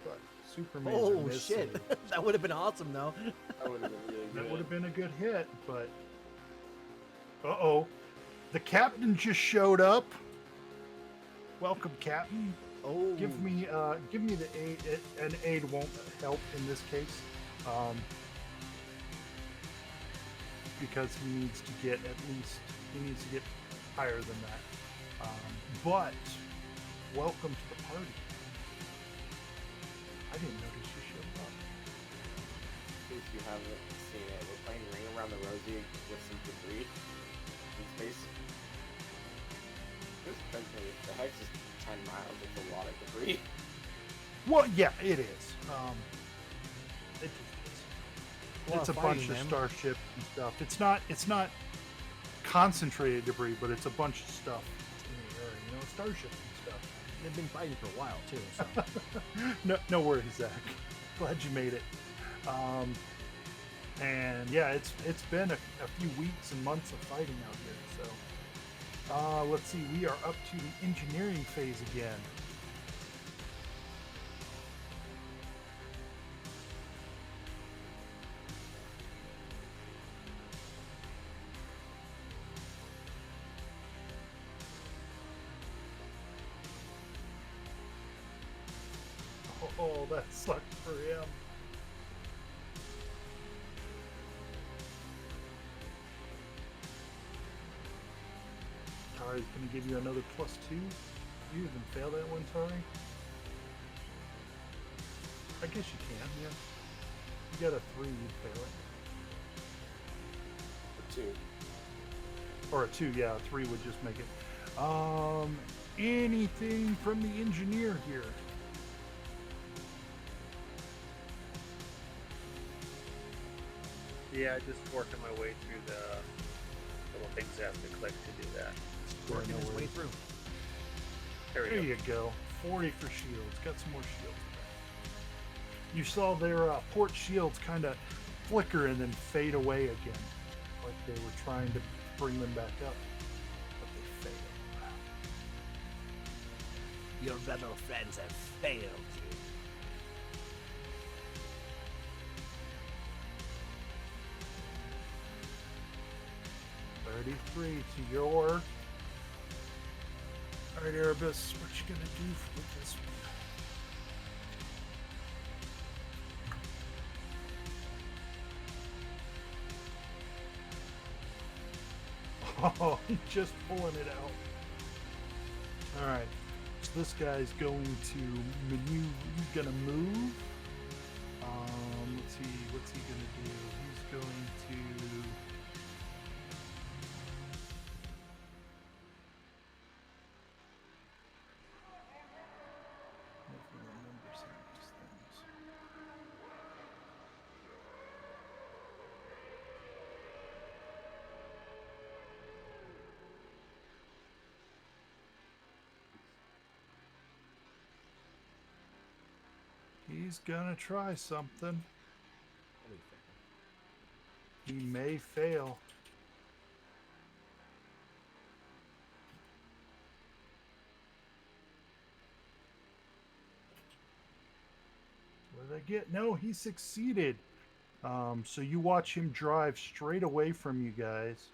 but super major Oh miss shit! save. That would have been awesome though. That would have been really good. That would have been a good hit, but uh-oh. The captain just showed up. Welcome, Captain. Oh, Give me the aid. An aid won't help in this case, because he needs to get higher than that. But welcome to the party. I didn't notice you showed up. In case you haven't seen it, we're playing Ring Around the Rosie with some debris in space. This country, the hex is 10 miles. It's a lot of debris. Well, yeah, it is. It just is. lot It's of a bunch fighting, of man. starship and stuff. It's not concentrated debris, but it's a bunch of stuff in the area. You know, starships and stuff. they've been fighting for a while too. So. No worries, Zach. Glad you made it. And yeah, it's been a few weeks and months of fighting out here. So let's see, we are up to the engineering phase again. Oh, that sucked for him. Tari's gonna give you another +2. You even fail that one, Tari? I guess you can, yeah. You got a 3, you'd fail it. 2. Or a 2, yeah, a 3 would just make it. Anything from the engineer here? Yeah, just working my way through the little things I have to click to do that. Working no his way worries. through. There we There go. you go. 40 for shields. Got some more shields. You saw their port shields kind of flicker and then fade away again. Like they were trying to bring them back up. But they failed. Your rebel friends have failed you. 33 to your. Alright, Erebus, what you gonna do with this one? Oh, just pulling it out. Alright, so this guy's going to maneuver, he's gonna move. Let's see, what's he gonna do? He's going to. Never remember some of these things. He's gonna try something. He may fail. What did I get? No, he succeeded. So you watch him drive straight away from you guys.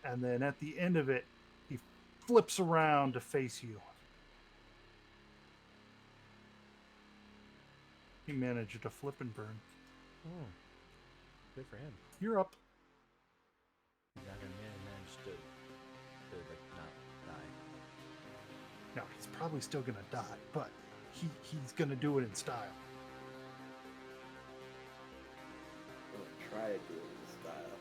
And then at the end of it, he flips around to face you. He managed to flip and burn. Oh, good for him. You're up. He's not gonna manage to like not die. No, he's probably still gonna die, but he's gonna do it in style. I'm gonna try to do it in style.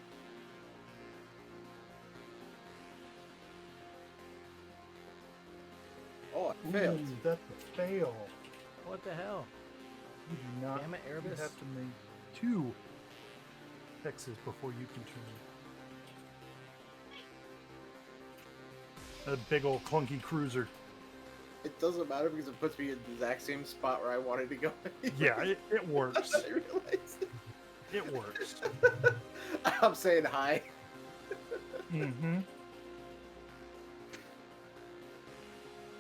Oh, I failed. Ooh, that's a fail. What the hell? You do not. Damn it, You Erebus. have to make 2 hexes before you can turn. A big old clunky cruiser. It doesn't matter because it puts me in the exact same spot where I wanted to go. Yeah, it works. I realized. It works. I'm saying hi. Mm-hmm.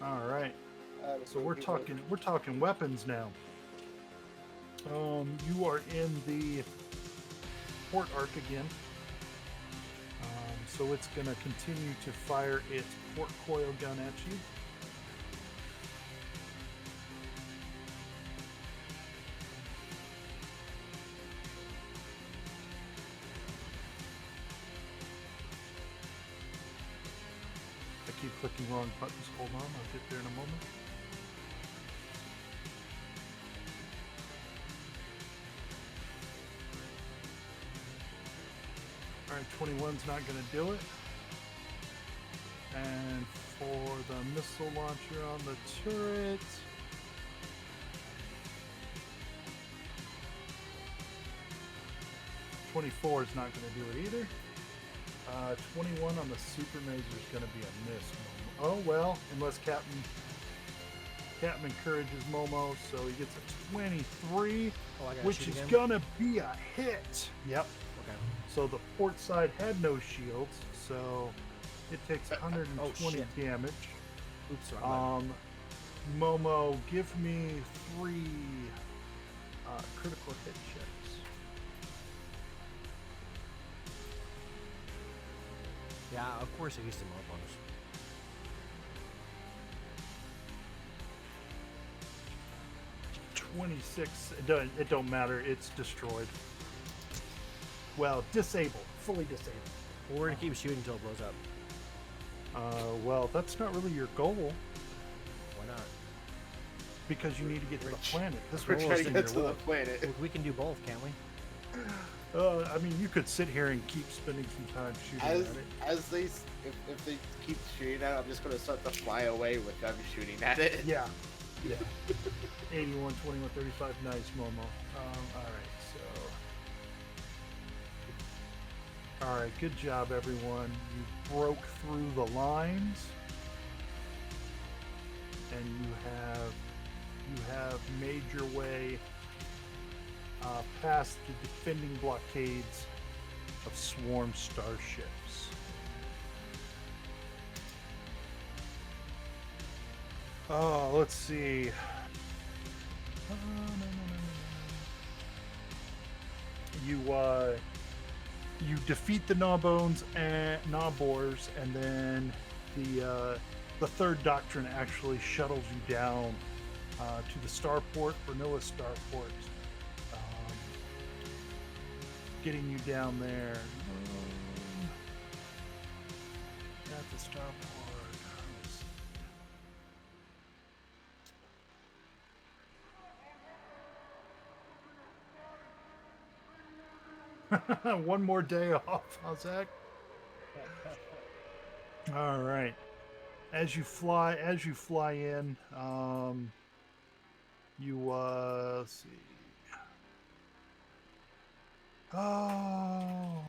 All right. So we're talking weapons now. You are in the port arc again. So it's going to continue to fire its port coil gun at you. I keep clicking wrong buttons. Hold on, I'll get there in a moment. Alright, 21's not going to do it. And for the missile launcher on the turret, .24 is not going to do it either. 21 on the super major is going to be a miss. Oh well, unless Captain encourages Momo, so he gets a 23, Oh, I got which is gonna be a hit. Yep. Okay. So the port side had no shields, so it takes 120 shit. damage. Oops, wrong button. Momo, give me 3 critical hit checks. Yeah, of course it gets the more bonus. It don't matter. It's destroyed. Well, disabled, fully disabled. Well, we're gonna keep shooting until it blows up. Well, that's not really your goal Why not? because you need to get to the planet. This We're way, trying to in get your to the wall. planet. We can do both, can't we? I mean, you could sit here and keep spending some time shooting at it. If they keep shooting at it, I'm just gonna start to fly away with them shooting at it. Yeah. 81, 21, 35. Nice, Momo. All right, good job, everyone. You broke through the lines, and you have made your way past the defending blockades of swarm starships. Oh, let's see. You defeat the Gnawbones and Gnawbores, and then the third doctrine actually shuttles you down to the starport, Bernoa starport, getting you down there at the starport. One more day off. How's that? All right. As you fly in, let's see. Oh.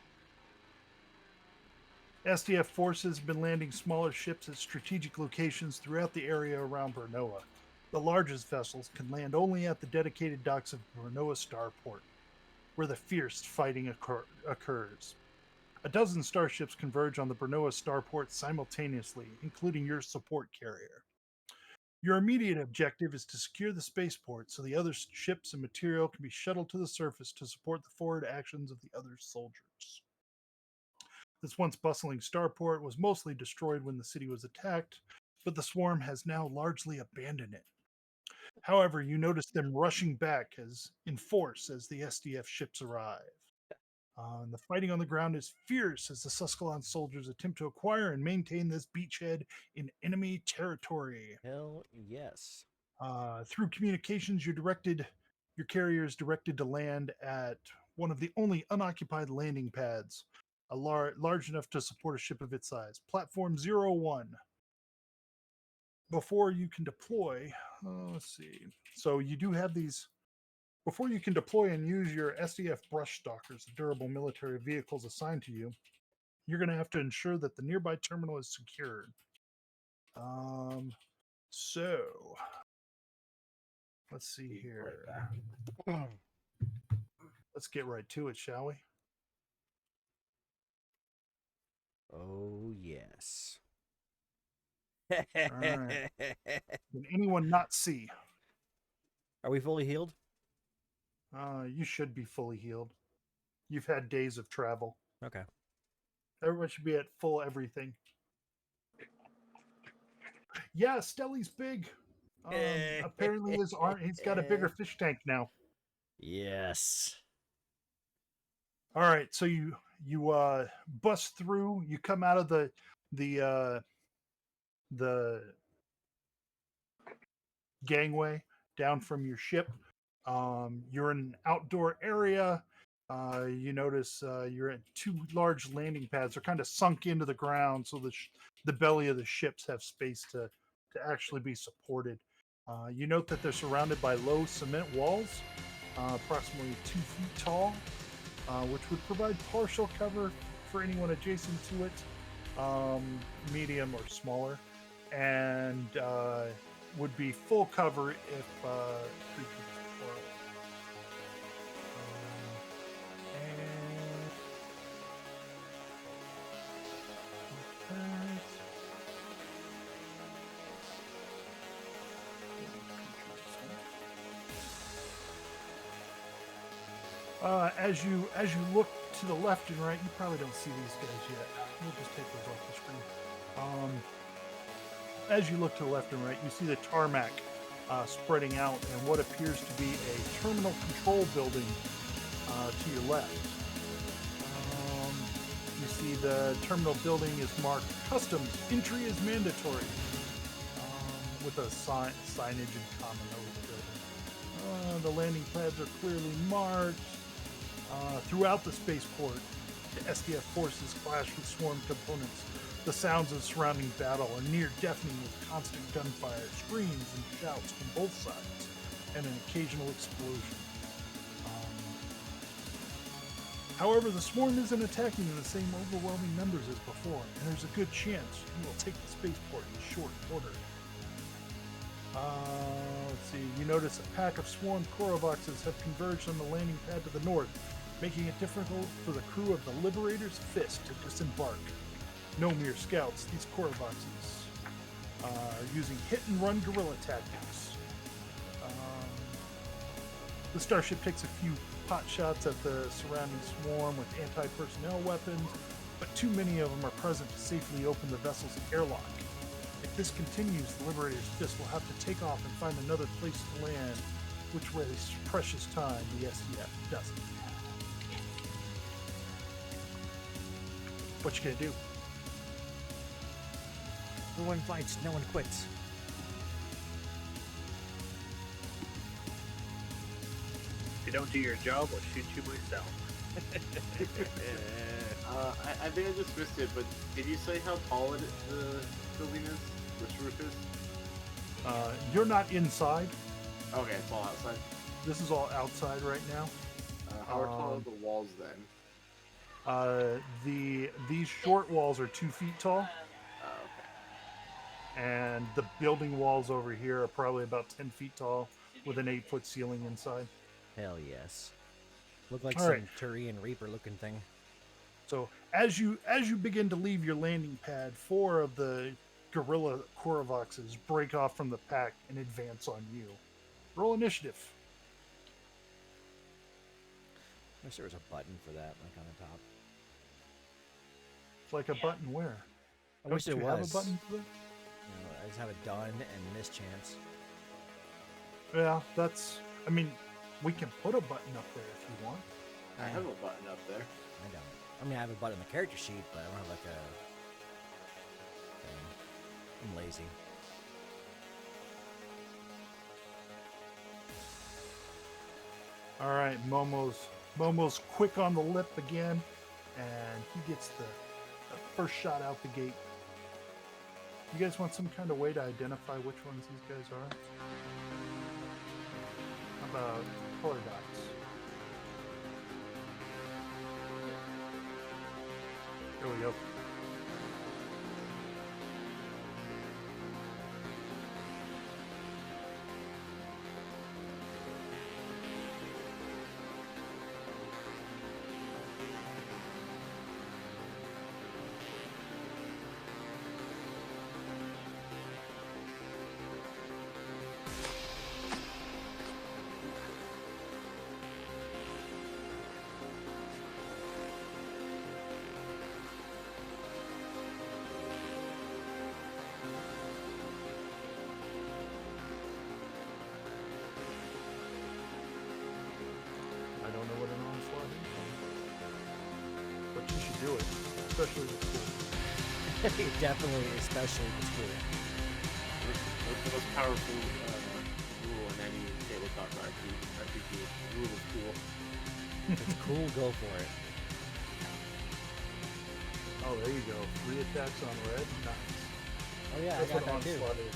SDF forces have been landing smaller ships at strategic locations throughout the area around Bernoa. The largest vessels can land only at the dedicated docks of Bernoa Starport, where the fierce fighting occurs. A dozen starships converge on the Bernoa starport simultaneously, including your support carrier. Your immediate objective is to secure the spaceport so the other ships and material can be shuttled to the surface to support the forward actions of the other soldiers. This once bustling starport was mostly destroyed when the city was attacked, but the swarm has now largely abandoned it. However, you notice them rushing back in force as the SDF ships arrive. And the fighting on the ground is fierce as the Suscalon soldiers attempt to acquire and maintain this beachhead in enemy territory. Hell yes. Through communications, your carrier is directed to land at one of the only unoccupied landing pads, large enough to support a ship of its size. Platform 01. Before you can deploy, let's see. So you do have these. Before you can deploy and use your SDF brush stalkers, the durable military vehicles assigned to you, you're going to have to ensure that the nearby terminal is secured. So let's see here. Let's get right to it, shall we? Oh yes. All right. Can anyone not see? Are we fully healed? You should be fully healed. You've had days of travel. Okay. Everyone should be at full everything. Yeah, Stelly's big. Apparently he's got a bigger fish tank now. Yes. All right, so you bust through. You come out of the gangway down from your ship. You're in an outdoor area. You notice you're at two large landing pads. They're kind of sunk into the ground, so the belly of the ships have space to actually be supported. You note that they're surrounded by low cement walls, approximately 2 feet tall, which would provide partial cover for anyone adjacent to it, medium or smaller, and would be full cover if creatures deploy. As you look to the left and right, you probably don't see these guys yet. We'll just take those off the screen. As you look to the left and right, you see the tarmac spreading out and what appears to be a terminal control building to your left. You see the terminal building is marked "Customs Entry is Mandatory" with a signage in common over the building. The landing pads are clearly marked. Throughout the spaceport, the SDF forces clash with swarm components. The sounds of surrounding battle are near deafening with constant gunfire, screams, and shouts from both sides, and an occasional explosion. However, the swarm isn't attacking in the same overwhelming numbers as before, and there's a good chance you will take the spaceport in short order. Let's see. You notice a pack of swarm Korovoxes have converged on the landing pad to the north, making it difficult for the crew of the Liberator's Fist to disembark. No mere scouts, these Korovoxes are using hit-and-run guerrilla tactics. The starship takes a few pot shots at the surrounding swarm with anti-personnel weapons, but too many of them are present to safely open the vessel's airlock. If this continues, the Liberator's Fist will have to take off and find another place to land, which wastes precious time the SDF doesn't. What you gonna do? Everyone fights, no one quits. If you don't do your job, I'll shoot you myself. I think I just missed it, but did you say how tall the building is? Which roof is? You're not inside. Okay, it's all outside. This is all outside right now. How are tall are the walls then? These short walls are 2 feet tall, Okay. and the building walls over here are probably about 10 feet tall, with an 8-foot ceiling inside. Hell yes. Look like All some right. Turian Reaper looking thing. So as you begin to leave your landing pad, 4 of the guerrilla Korovoxes break off from the pack and advance on you. Roll initiative. I wish there was a button for that, like on the top. It's like a button where? I wish Don't there you have was. a button for that? You know, I just have it done and mischance. Yeah, that's. I mean, we can put a button up there if you want. I have a button up there. I don't. I mean, I have a button on the character sheet, but I don't have like a thing. I'm lazy. All right, Momo's quick on the lip again, and he gets the first shot out the gate. You guys want some kind of way to identify which ones these guys are? How about color dots? There we go. I don't know what an onslaught is, but you should do it, especially with school. Definitely, especially with school. What's the most powerful rule in any tabletop RPG? Rule of cool. If it's cool, go for it. Oh, there you go. 3 attacks on red. Nice. Oh yeah, That's I got what that too. onslaught is.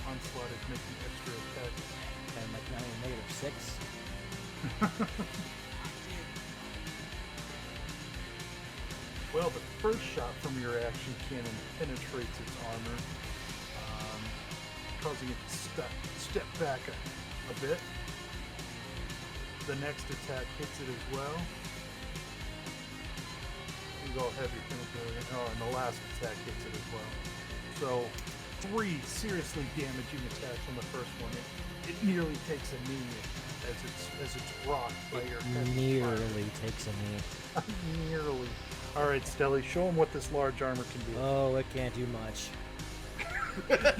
Onslaught is making extra attacks. And like now I'm -6. Well, the first shot from your action cannon penetrates its armor, causing it to step back a bit. The next attack hits it as well. You all have your penetrating. Oh, and the last attack hits it as well. So, 3 seriously damaging attacks on the first one. It nearly takes a knee as it's rocked by your heavy fire. Nearly takes a knee. Nearly. All right, Stelly, show him what this large armor can do. Oh, it can't do much.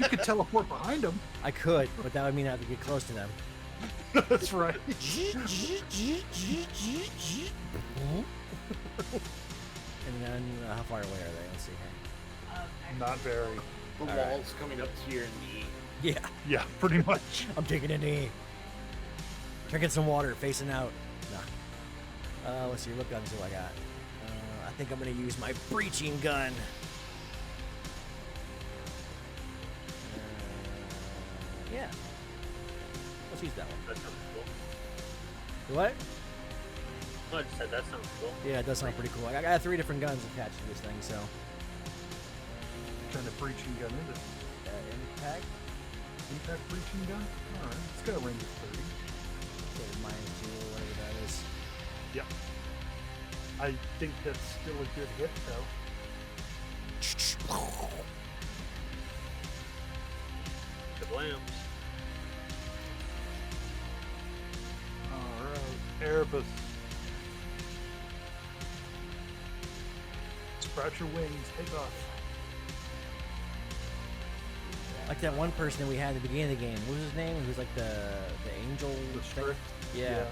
You could teleport behind him. I could, but that would mean I have to get close to them. That's right. And then, how far away are they? Let's see here. Not very. The All wall's coming up to your knee. Yeah, Yeah, pretty much. I'm taking a knee. Drinking some water, facing out. Nah. Let's see, what guns do I got? I think I'm gonna use my breaching gun. Yeah. Let's use that one. That sounds cool. What? No, I just said that sounds cool. Yeah, it does sound pretty cool. I got 3 different guns attached to this thing, so. What kind of breaching gun is it? Impact. Impact breaching gun? Alright, it's got a range of 30. So -2 or whatever that is. Yep. I think that's still a good hit, though. Kablams. Alright, Erebus. Sprout your wings, take off. Like that one person that we had at the beginning of the game. What was his name? He was like the angel. The thing? strict. Yeah.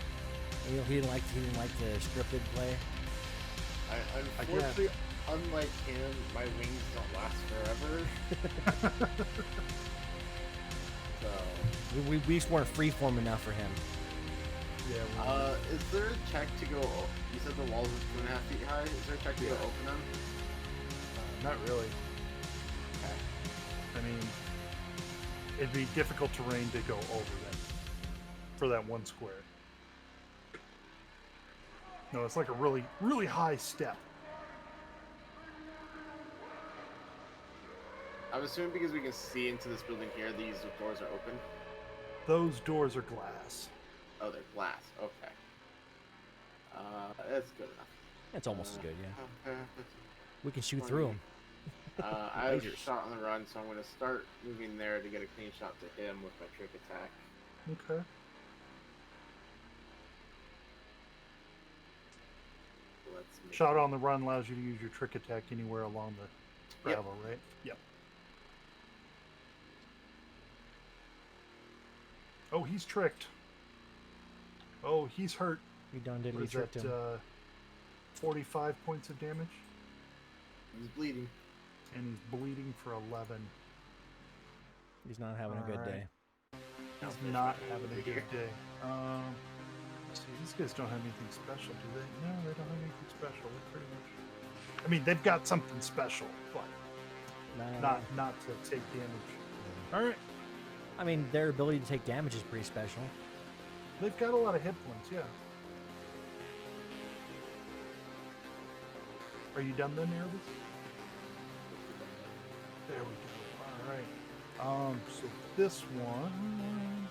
He didn't like the scripted play. Unfortunately, unlike him, my wings don't last forever. So, We just weren't freeform enough for him. Yeah. is there a check to go? You said the walls are 2.5 feet high. Is there a check to go open them? Not really. Okay. I mean, it'd be difficult terrain to go over that for that one square. No, it's like a really, really high step. I'm assuming because we can see into this building here, these doors are open. Those doors are glass. Oh, they're glass. Okay. That's good enough. That's almost as good, yeah. Okay. We can shoot through them. I have a shot on the run, so I'm going to start moving there to get a clean shot to him with my trick attack. Okay. Let's make Shot on the run allows you to use your trick attack anywhere along the gravel, right? Yep. Oh, he's tricked. Oh, he's hurt. We done did. What We is tricked that, him. 45 points of damage? He's bleeding. And he's bleeding for 11. He's not having a good Alright. day. He's not having a good day. Let's see, these guys don't have anything special, do they? No, they don't have anything special. They're pretty much... I mean, they've got something special, but not to take damage. Alright. I mean, their ability to take damage is pretty special. They've got a lot of hit points, yeah. Are you done then, Erebus? There we go. Alright. So this one...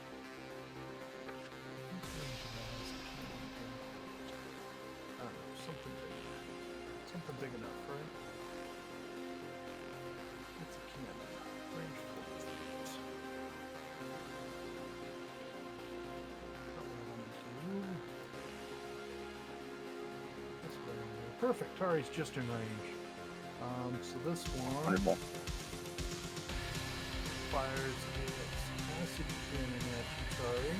I don't know, something big. Something big enough, right? It's a cannon. Range 40 feet. Not what I want to do. That's what I want to do. Perfect. Tari's just in range. So this one Wonderful. fires its acid cannon at you, Tari.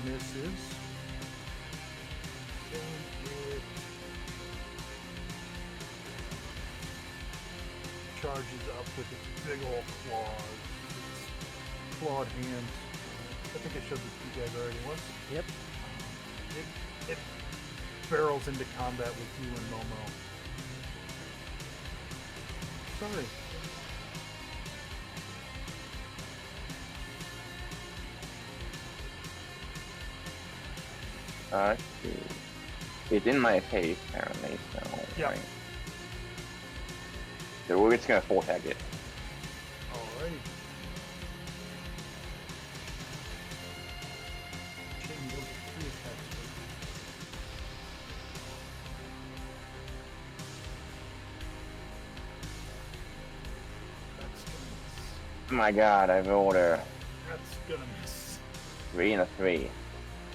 Misses. And it charges up with its big old claws. Its clawed hands. I think I showed this to you guys already once. Yep. It barrels into combat with you and Momo. Sorry. Let's see. It's in my face, apparently, so... Yeah. Right. So we're just gonna full tag it. Alright. Chain goes with 3 attacks. That's gonna miss. Oh my god, I rolled a That's gonna miss. 3 and a 3.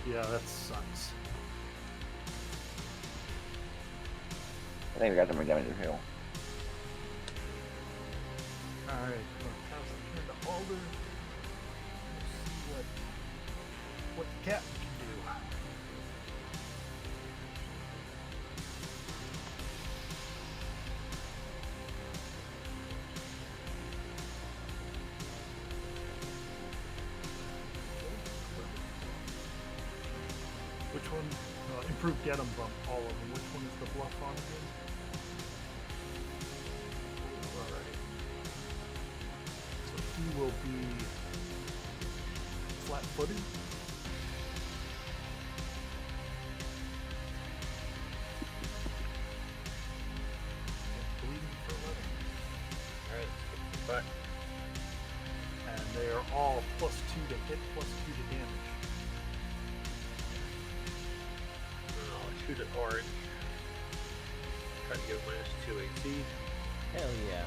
Yeah, that sucks. I think we got some more damage to heal. Alright, well, pass the turn to Alder. Let's see what the cat can do. Which one? Improved get 'em bump, all of them. Which one is the bluff on again? Alright. So he will be flat-footed. Bleeding for 11. Alright, but And they are all +2 to hit, +2 to damage. I'll shoot at orange. Try to give -2 AC. Hell yeah.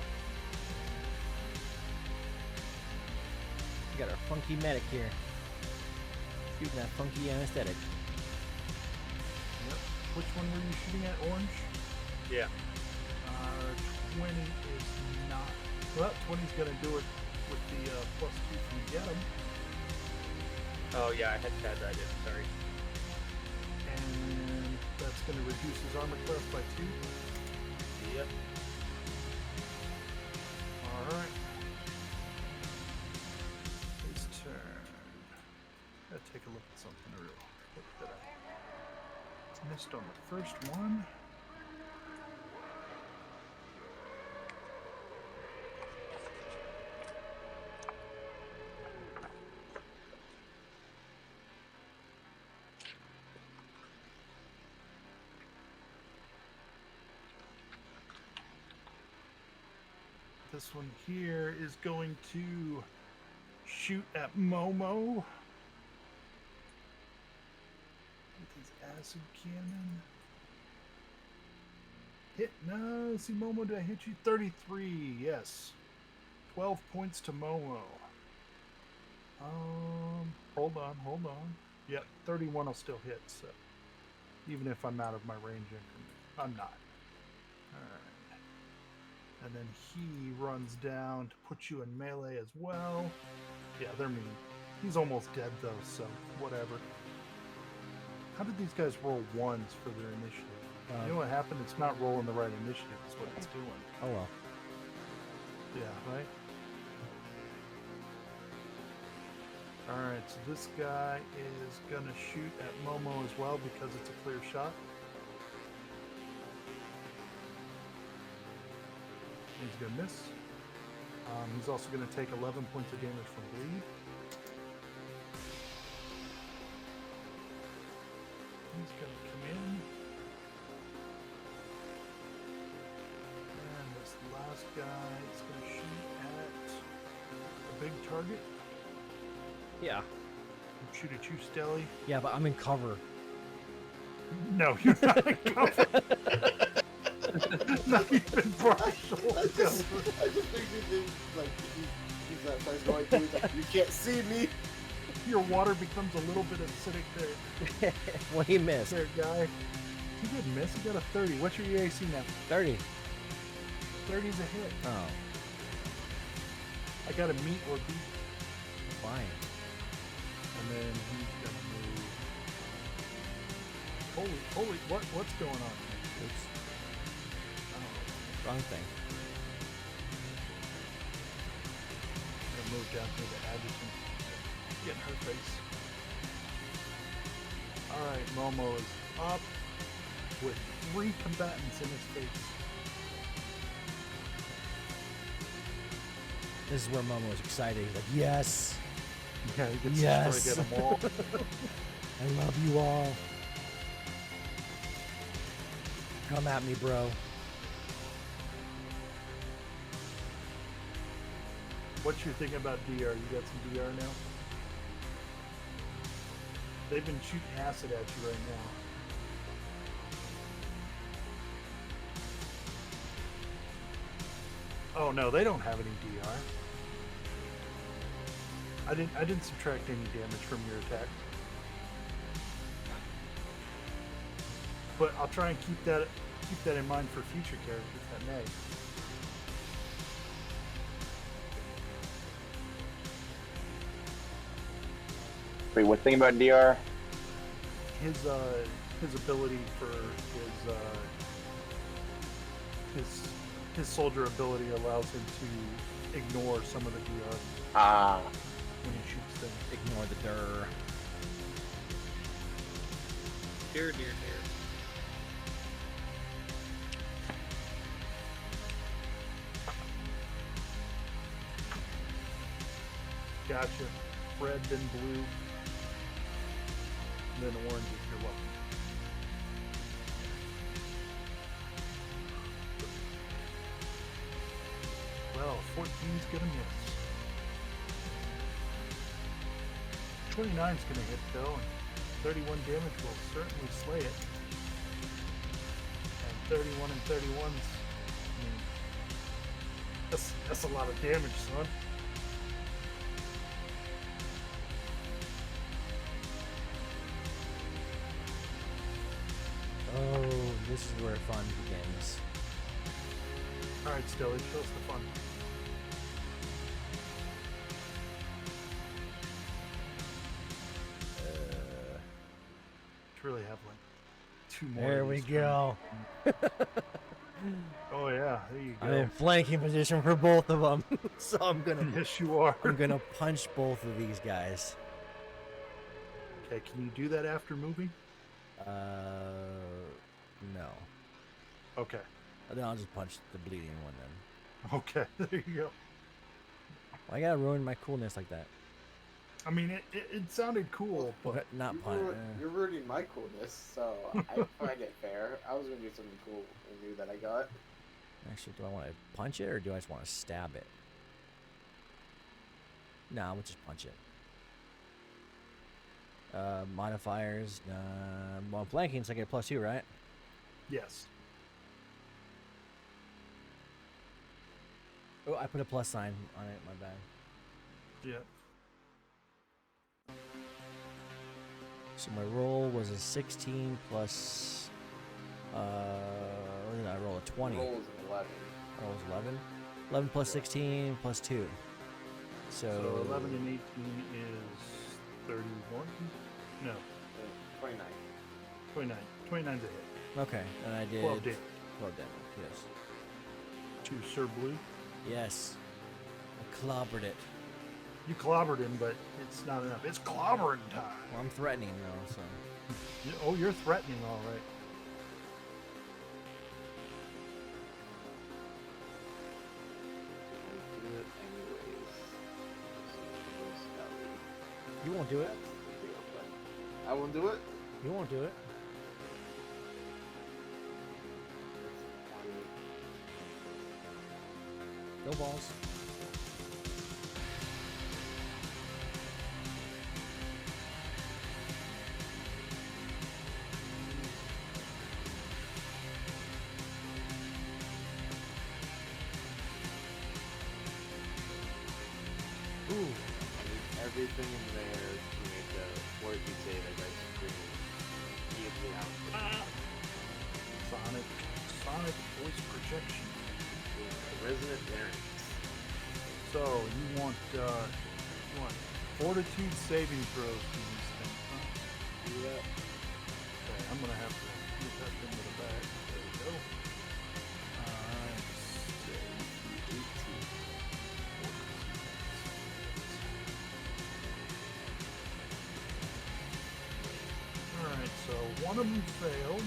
We got our funky medic here. Shooting that funky anesthetic. Yep. Which one were you shooting at? Orange? Yeah. 20 is not. Well, 20's gonna do it with the +2 from get 'em. Oh yeah, I had that in. Sorry. And that's going to reduce his armor class by 2. Yep. Alright. His turn. Gotta take a look at something real quick that I missed on the first one. This one here is going to shoot at Momo with his acid cannon. Hit, no, see Momo, did I hit you? 33, yes. 12 points to Momo. Hold on. Yep, 31 will still hit, so even if I'm out of my range increment, I'm not. Alright. And then he runs down to put you in melee as well. Yeah, they're mean. He's almost dead though, so whatever. How did these guys roll 1s for their initiative? You know what happened? It's not rolling the right initiative, is what it's doing. Oh well. Yeah, right? Alright, so this guy is gonna shoot at Momo as well because it's a clear shot. He's gonna miss. He's also gonna take 11 points of damage from bleed. He's gonna come in. And this last guy is gonna shoot at a big target. Yeah. Shoot at you, Stelly. Yeah, but I'm in cover. No, you're not in cover. Not even partial. I just think you think like he's that guy's going through that. You can't see me. Your water becomes a little bit acidic there. What he missed? There, guy. You did miss. You got a 30. What's your EAC now? 30. 30's a hit. Oh, I got to meet or beat. fine. And then he's gonna move. Holy, what's going on? Oops. Oh, Wrong thing. I'm gonna move down to the adjutant. Get in her face. All right, Momo is up with 3 combatants in his face. This is where Momo was excited. He's like, yes, Yeah, he gets Yes. to try to get them all. I love you all. Come at me, bro. What's your thinking about DR? You got some DR now? They've been shooting acid at you right now. Oh no, they don't have any DR. I didn't subtract any damage from your attack. But I'll try and keep that in mind for future characters that may. Wait, what's the thing about DR? His ability for his soldier ability allows him to ignore some of the DR Ah, when he shoots things. Ignore the dir. Dear. Gotcha. Red, then blue, then orange if you're lucky. Well, 14's gonna miss. 29's gonna hit though, and 31 damage will certainly slay it. And 31 and 31's, I mean, that's a lot of damage, son. Oh, this is where fun begins. Alright, Stelly, show us the fun. To really have like 2 more. There of we these go. Oh yeah, there you go. I'm in flanking position for both of them, so I'm gonna Yes, you are. I'm gonna punch both of these guys. Okay, can you do that after moving? No. Okay. Then I'll just punch the bleeding one then. Okay, there you go. Why you gotta ruin my coolness like that? I mean, it sounded cool, but Not punch. You're ruining my coolness, so I find it fair. I was gonna do something cool and new that I got. Actually, do I want to punch it or do I just want to stab it? Nah, we'll just punch it. Modifiers. Well, flanking, so I get +2, right? yes. Oh, I put a plus sign on it. My bad. Yeah. So my roll was a 16 plus. What did I roll? A 20. Roll is an 11. Oh, it was 11. 11 plus 16 plus 2. So 11 and 18 is 31? No, 29. 29. 29's a hit. Okay, and I did 12 damage. 12 damage. Yes. To Sir Blue. Yes. I clobbered it. You clobbered him, but it's not enough. It's clobbering time. Well, I'm threatening though, so. Oh, you're threatening, all right. Do it anyways. You won't do it. I won't do it. You won't do it. No balls. Ooh. I need everything in there to make a worthy save as I scream easily out. Sonic voice projection. Resonant Barons. So you want fortitude saving throws for these things, huh? Do that. Okay, I'm gonna have to get that into the bag. There we go. Save 18. Alright, so one of them failed.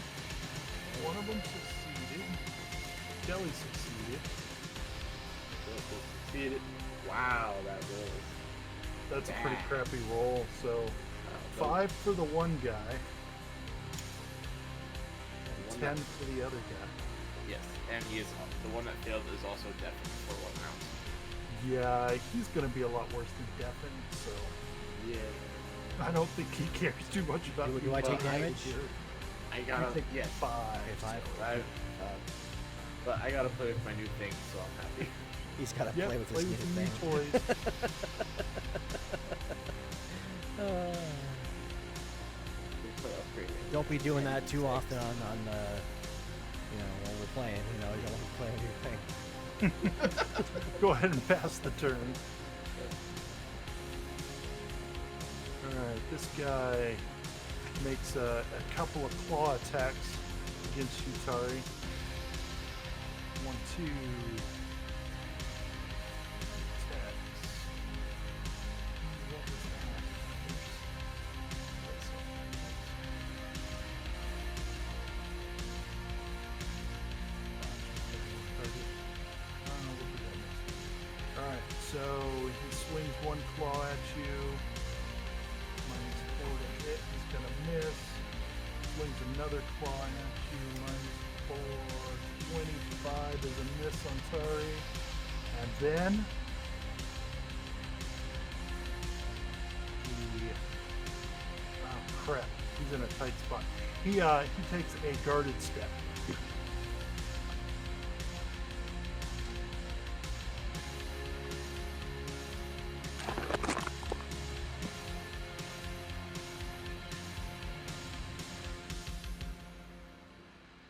One of them succeeded. Kelly succeeded. Succeeded. Wow, that rolls. That's a pretty Dang. crappy roll. So 5 for the one guy, One 10 that- for the other guy. Yes, and he is the one that failed is also deafened for 1 round. Yeah, he's gonna be a lot worse than deafened, so Yeah. I don't think he cares too much about Do you, I take but damage? I You gotta take yes. 5. Okay, 5. But I gotta play with my new thing, so I'm happy. He's got to Yep, play with play this with new your new thing. toys. Don't be doing that too often on when we're playing. You know, you don't want to play on your thing. Go ahead and pass the turn. Alright, this guy makes a couple of claw attacks against you, Tari. 1, 2 attacks. What was that? So he swings one claw at you. Minus 4 to hit. He's gonna miss. Swings another claw at you. Minus 4. 25 is a miss on Tari. And then oh crap. He's in a tight spot. He takes a guarded step.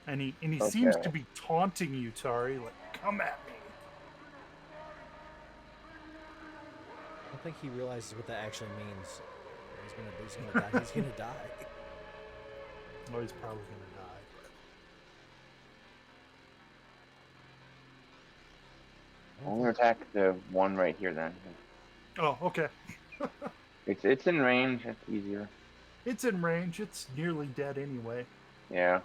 And he seems to Okay. be taunting you, Tari, like, come at me. I don't think he realizes what that actually means. He's gonna die. He's gonna die. Oh, he's probably gonna die. I'm gonna attack the one right here then. Oh, okay. It's in range. It's easier. It's in range. It's nearly dead anyway. Yeah.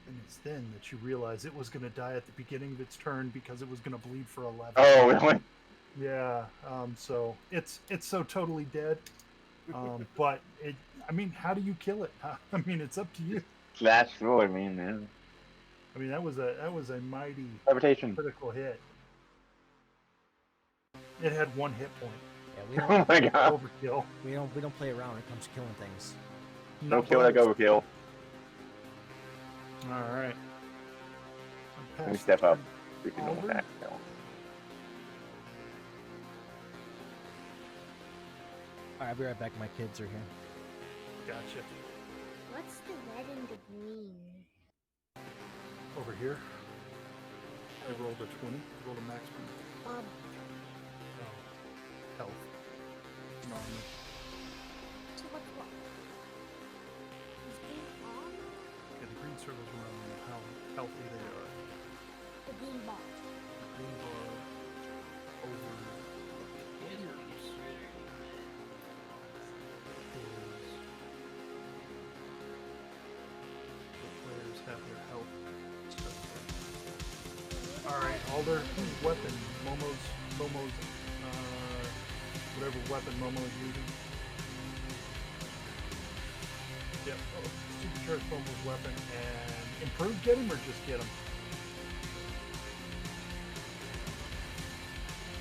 And it's then that you realize it was going to die at the beginning of its turn because it was going to bleed for 11. Oh, really? Yeah. So it's so totally dead. But it. I mean, how do you kill it? I mean, it's up to you. Slash through. I mean, yeah. I mean, that was a mighty Levitation. critical hit. It had 1 hit point. Yeah, we Oh don't my god. Overkill. we don't play around when it comes to killing things. Don't kill like overkill. All right. Let me step up. We can Alden? attack now. Alright, I'll be right back. My kids are here. Gotcha. What's the red and the green? Over here. I rolled a 20. Rolled a maximum health. Normal. So what's what? Is green on? Yeah, the green circles around how healthy they are. The green bar. The green bar over here is the players have their health stuff there. Alright, Alder, whose weapon? Momo's whatever weapon Momo is using. Yep, supercharged Momo's weapon and improved get him or just get him?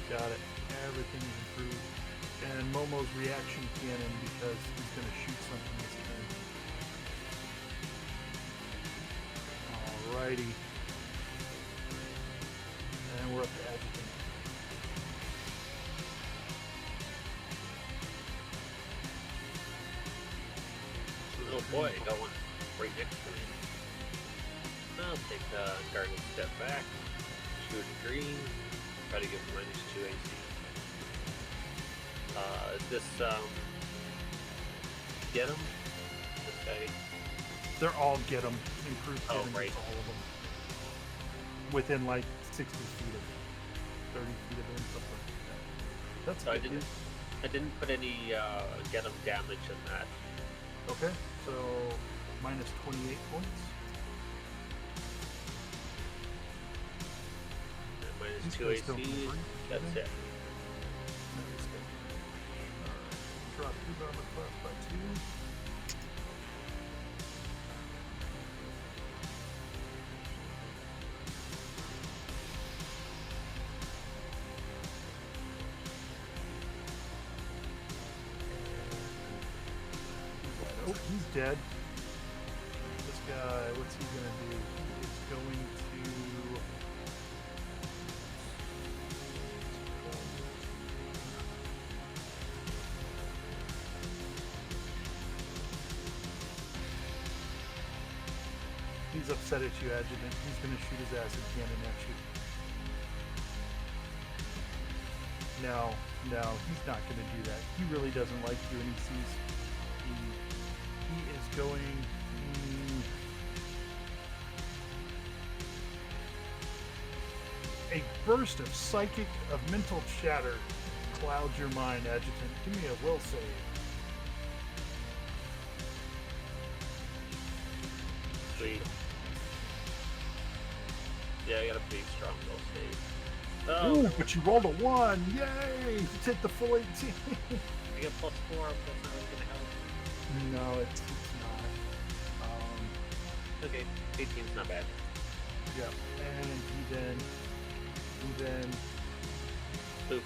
Got it. Everything's improved. And Momo's reaction cannon because he's gonna shoot something this turn. Alrighty. And we're up to Adjutant. Oh boy, got one right next to me. I'll take the guarded step back, shoot a green, try to get minus 2 AC. This, get him? This guy? They're all get them. Improved Oh, get 'em, right. it's all of them. Within like 60 feet of 30 feet of him, something like that. That's So I good. didn't put any, get him damage in that. Okay, so minus 28 points. And minus These 2 guys don't AC, improve, do that's they? it. Nice. Alright, drop 2 armor class by 2. Oh, he's dead. This guy, what's he gonna do? He is going to. He's upset at you, Adjutant. He's gonna shoot his acid cannon at you. No, he's not gonna do that. He really doesn't like you, and he sees he is going. A burst of mental chatter clouds your mind, Adjutant. Give me a will save. Sweet. Yeah, I got a big strong will save. Ooh, Oh, but you rolled a 1. Yay! You take the full 18. I get +4, but that's not really gonna help. No, it's not. Okay, 18's not bad. Yeah, and he then Boop.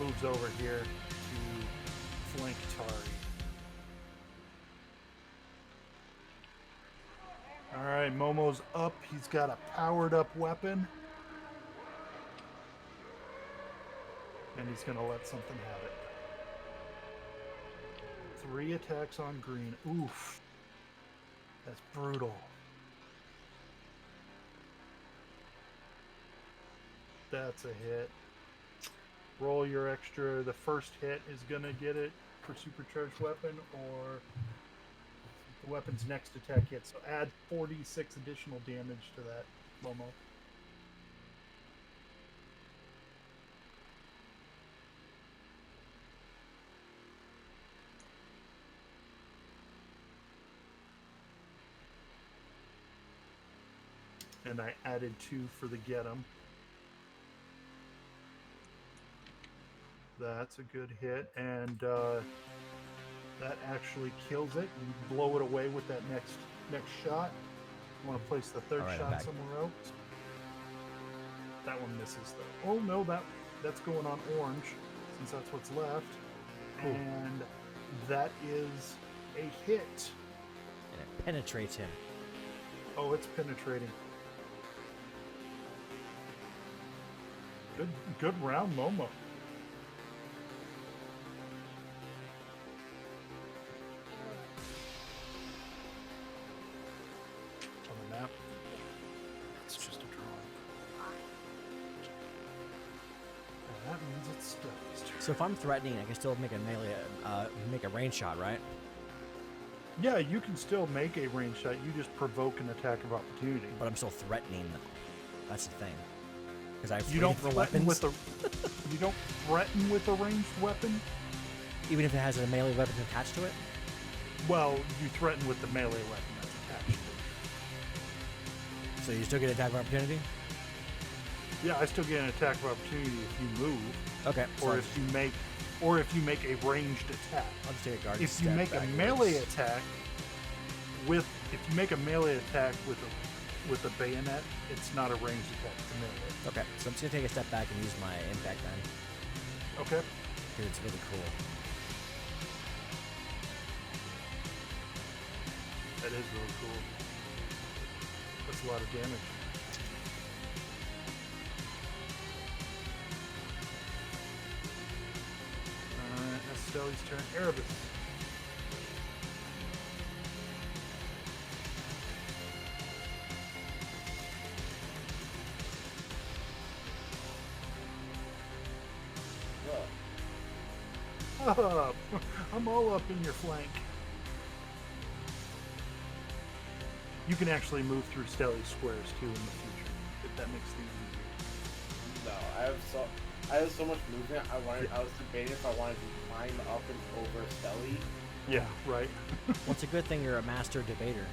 moves over here to flank Tari. All right, Momo's up. He's got a powered up weapon. And he's going to let something have it. 3 attacks on green. Oof. That's brutal. That's a hit. Roll your extra. The first hit is going to get it for supercharged weapon, or the weapon's next attack hit. So add 46 additional damage to that, Momo. And I added 2 for the get 'em. That's a good hit, and that actually kills it. You blow it away with that next shot. You want to place the third All right, I'm shot back. somewhere else. That one misses though. Oh no, that's going on orange, since that's what's left. Cool. And that is a hit. And it penetrates him. Oh, it's penetrating. Good round, Momo. On the map. It's just a drawing. Well, that means it's Stella's turn. So if I'm threatening, I can still make a melee, make a range shot, right? Yeah, you can still make a range shot. You just provoke an attack of opportunity. But I'm still threatening them. That's the thing. Because I have You 3 don't different threaten weapons. with a you don't threaten with a ranged weapon. Even if it has a melee weapon attached to it. Well, you threaten with the melee weapon that's attached. So you still get attack of opportunity. Yeah, I still get an attack of opportunity if you move, Okay. So or I'll if you make a ranged attack. just take a guard. If you step make a backwards. melee attack with a bayonet, it's not a ranged attack. It's a melee. Okay, so I'm just gonna take a step back and use my impact then, Okay. because it's really cool. That is really cool. That's a lot of damage. Alright, that's Stelly's turn. Erebus. Up. I'm all up in your flank. You can actually move through Stelly's squares too in the future, if that makes things easier. No, I have so much movement. I was debating if I wanted to climb up and over Stelly. Yeah, right. Well, it's a good thing you're a master debater.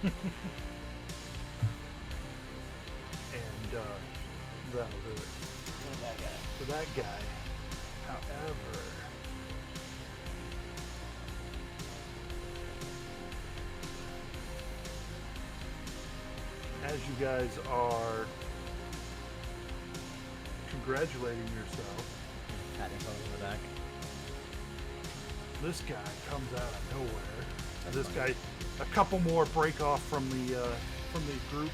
And that'll do it That guy. for that guy. However, as you guys are congratulating yourself, Patting yourself on the back. this guy comes out of nowhere. That's This funny. guy, a couple more break off from the group,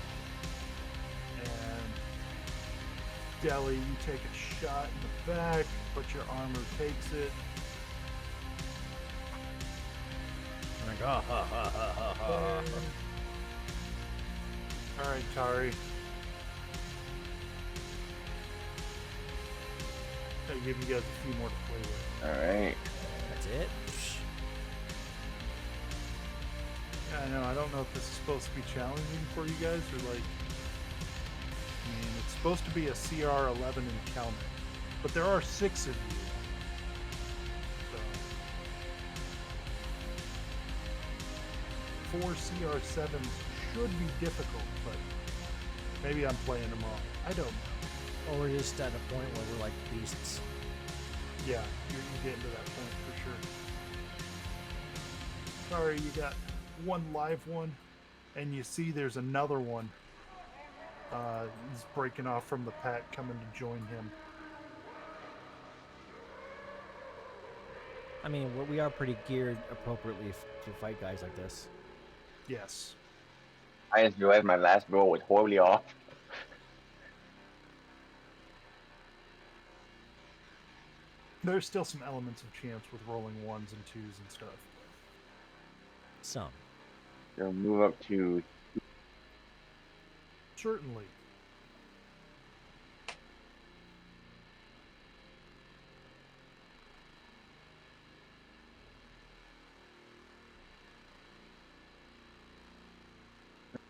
and Deli, you take a shot in the back, but your armor takes it. I'm like, oh, ha, ha, ha, ha, ha. All right, Tari. I'll give you guys a few more to play with. Alright. That's it. I know. I don't know if this is supposed to be challenging for you guys or like. I mean, it's supposed to be a CR11 encounter, but there are 6 of you. So 4 CR7s should be difficult, but Maybe I'm playing them wrong. I don't know. Or we're just at a point where we're like beasts. Yeah, you're getting to that point for sure. Sorry, you got one live one, and you see there's another one. He's breaking off from the pack, coming to join him. I mean, we are pretty geared appropriately to fight guys like this. Yes. I just realized my last roll was horribly off. There's still some elements of chance with rolling 1s and 2s and stuff. Some. So move up to Certainly.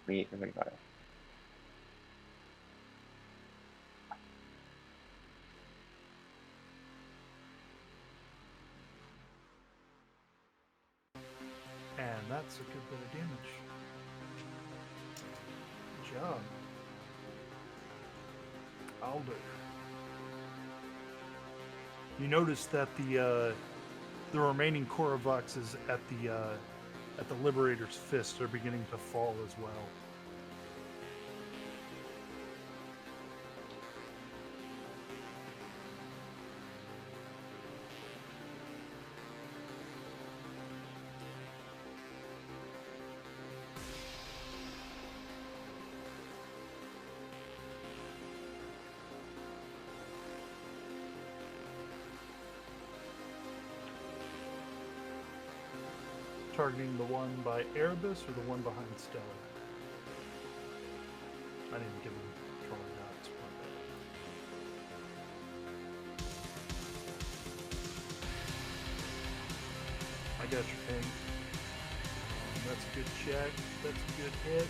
me. Somebody got it. And that's a good bit of damage. Good job. Alder. You notice that the remaining Korovoxes at the Liberator's Fist are beginning to fall as well. Targeting the one by Erebus or the one behind Stella? I didn't give him control dots. I got your ping. That's a good check. That's a good hit.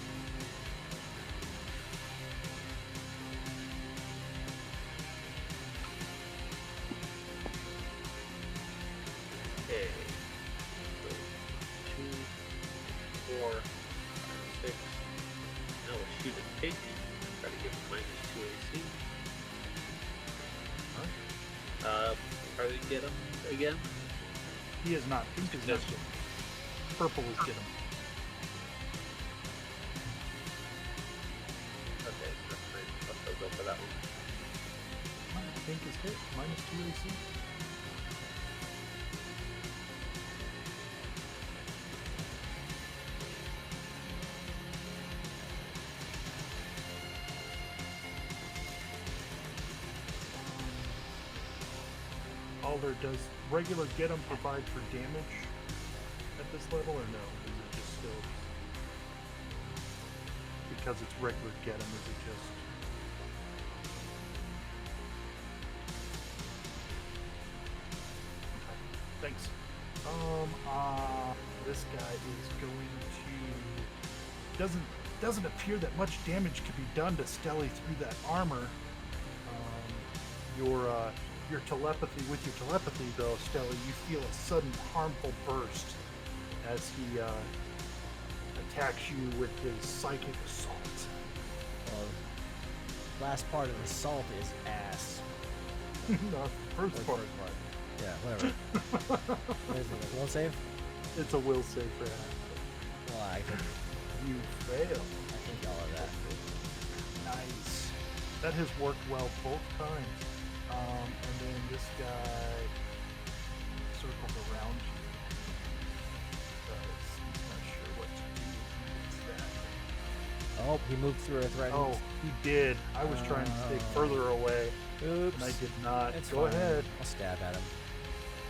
Okay. 2, 4, 6. Now we'll shoot a pig. Try to give him -2 AC. Try to get him again. He is not. Pink is not. Purple is get him. Okay, that's fine. I'll go for that one. Pink is hit. -2 AC. Alder, does regular get 'em provide for damage at this level or no? Is it just still because it's regular get 'em? Is it just okay, thanks. This guy is going to doesn't appear that much damage could be done to Stelly through that armor. Your telepathy, with your telepathy though, Stella, you feel a sudden harmful burst as he attacks you with his psychic assault. Last part of assault is ass. No, first Or part. third part. Yeah, whatever. What is it? A will save? It's a will save for that. Well, I think You fail. all of that. Nice. That has worked well both times. And then this guy circles around you. Because he's not sure what to do with that. Oh, he moved through a threat. Oh, he did. I was trying to stay further away, Oops. and I did not. It's Go fine. ahead. I'll stab at him.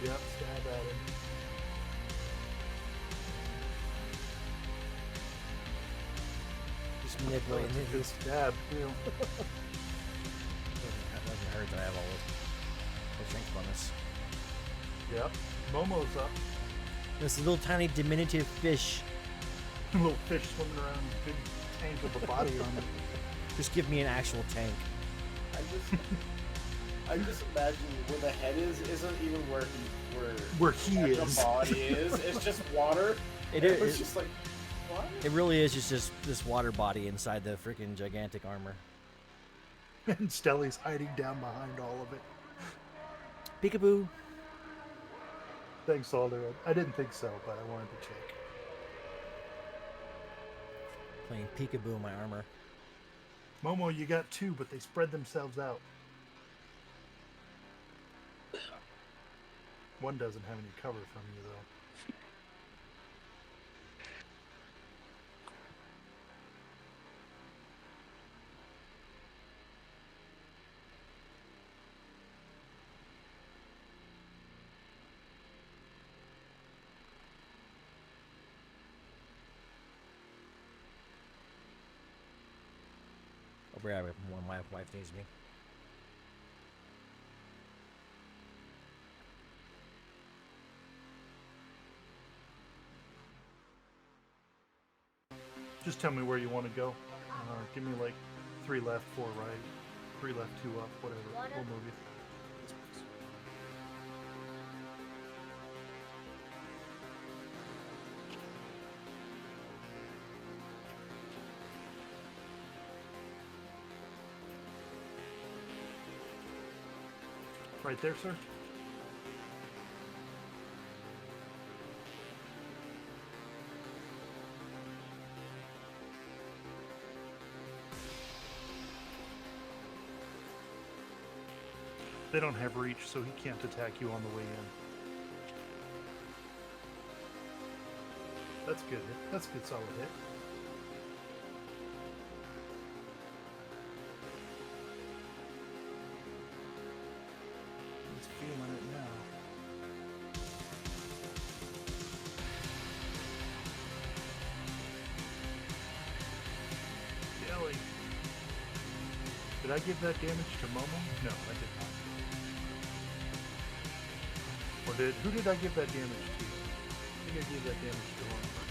Yep, stab at him. Just manipulating That's a it. good It stab, too. doesn't hurt that I have all the strength bonus. Yep. Momo's up. This little tiny diminutive fish. Little fish swimming around in a big tank with a body on it. Just give me an actual tank. I just imagine where the head isn't even where He the is. body is. It's just water. It It is. was just like, What? It really is just this water body inside the freaking gigantic armor. And Stelly's hiding down behind all of it. Peekaboo. Thanks, Alder. I didn't think so, but I wanted to check. Playing peekaboo in my armor. Momo, you got 2, but they spread themselves out. One doesn't have any cover from you, though. I'll be right back when my wife needs me. Just tell me where you want to go. Give me like 3 left, 4 right, 3 left, 2 up, whatever. We'll move you. Right there, sir. They don't have reach, so he can't attack you on the way in. That's good. That's a good solid hit. He's feeling it now. Jelly. Did I give that damage to Momo? No, I did not. Or who did I give that damage to? I think I gave that damage to one person.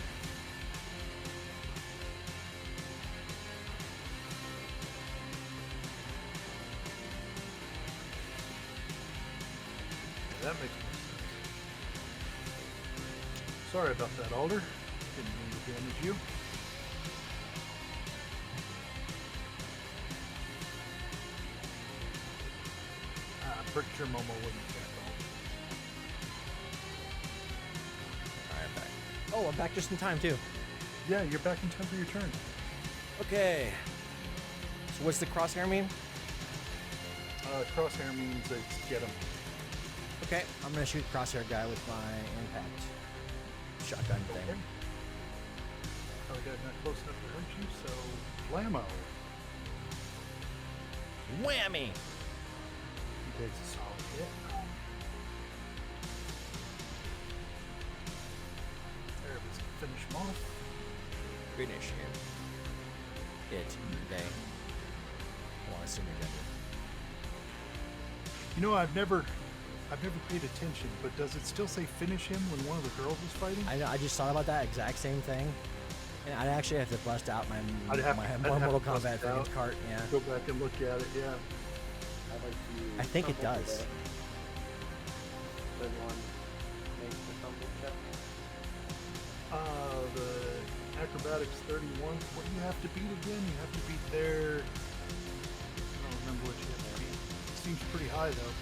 Yeah, that makes more sense. Sorry about that, Alder. Didn't mean to damage you. I'm pretty sure Momo wouldn't attack Alder. Alright, I'm back. Oh, I'm back just in time, too. Yeah, you're back in time for your turn. Okay. So what's the crosshair mean? Crosshair means it's get him. Okay, I'm gonna shoot crosshair guy with my impact shotgun thing. Okay. Probably got not close enough to hurt you, so blammo. Whammy! He takes a solid hit. There, let's finish him off. Finish him. It, they. Want to see me gender. You know, I've never paid attention, but does it still say finish him when one of the girls was fighting? I know, I just thought about that exact same thing. And I'd actually have to bust out my I'd have Mortal to bust Kombat it out. freaking cart, yeah. Go back and look at it, yeah. I'd like to I think it tumble does. today. Does one make the tumble check? The acrobatics 31. What do you have to beat again? You have to beat their... I don't remember what you have to beat. It seems pretty high, though.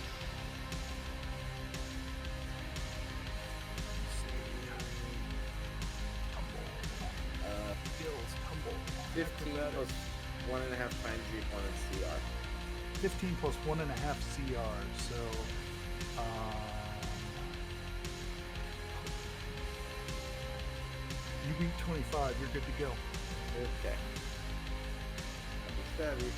Skills, tumble. 15 plus 1.5 times the opponent's CR. 15 plus 1.5 CR, so you beat 25, you're good to go. Okay. Stabby.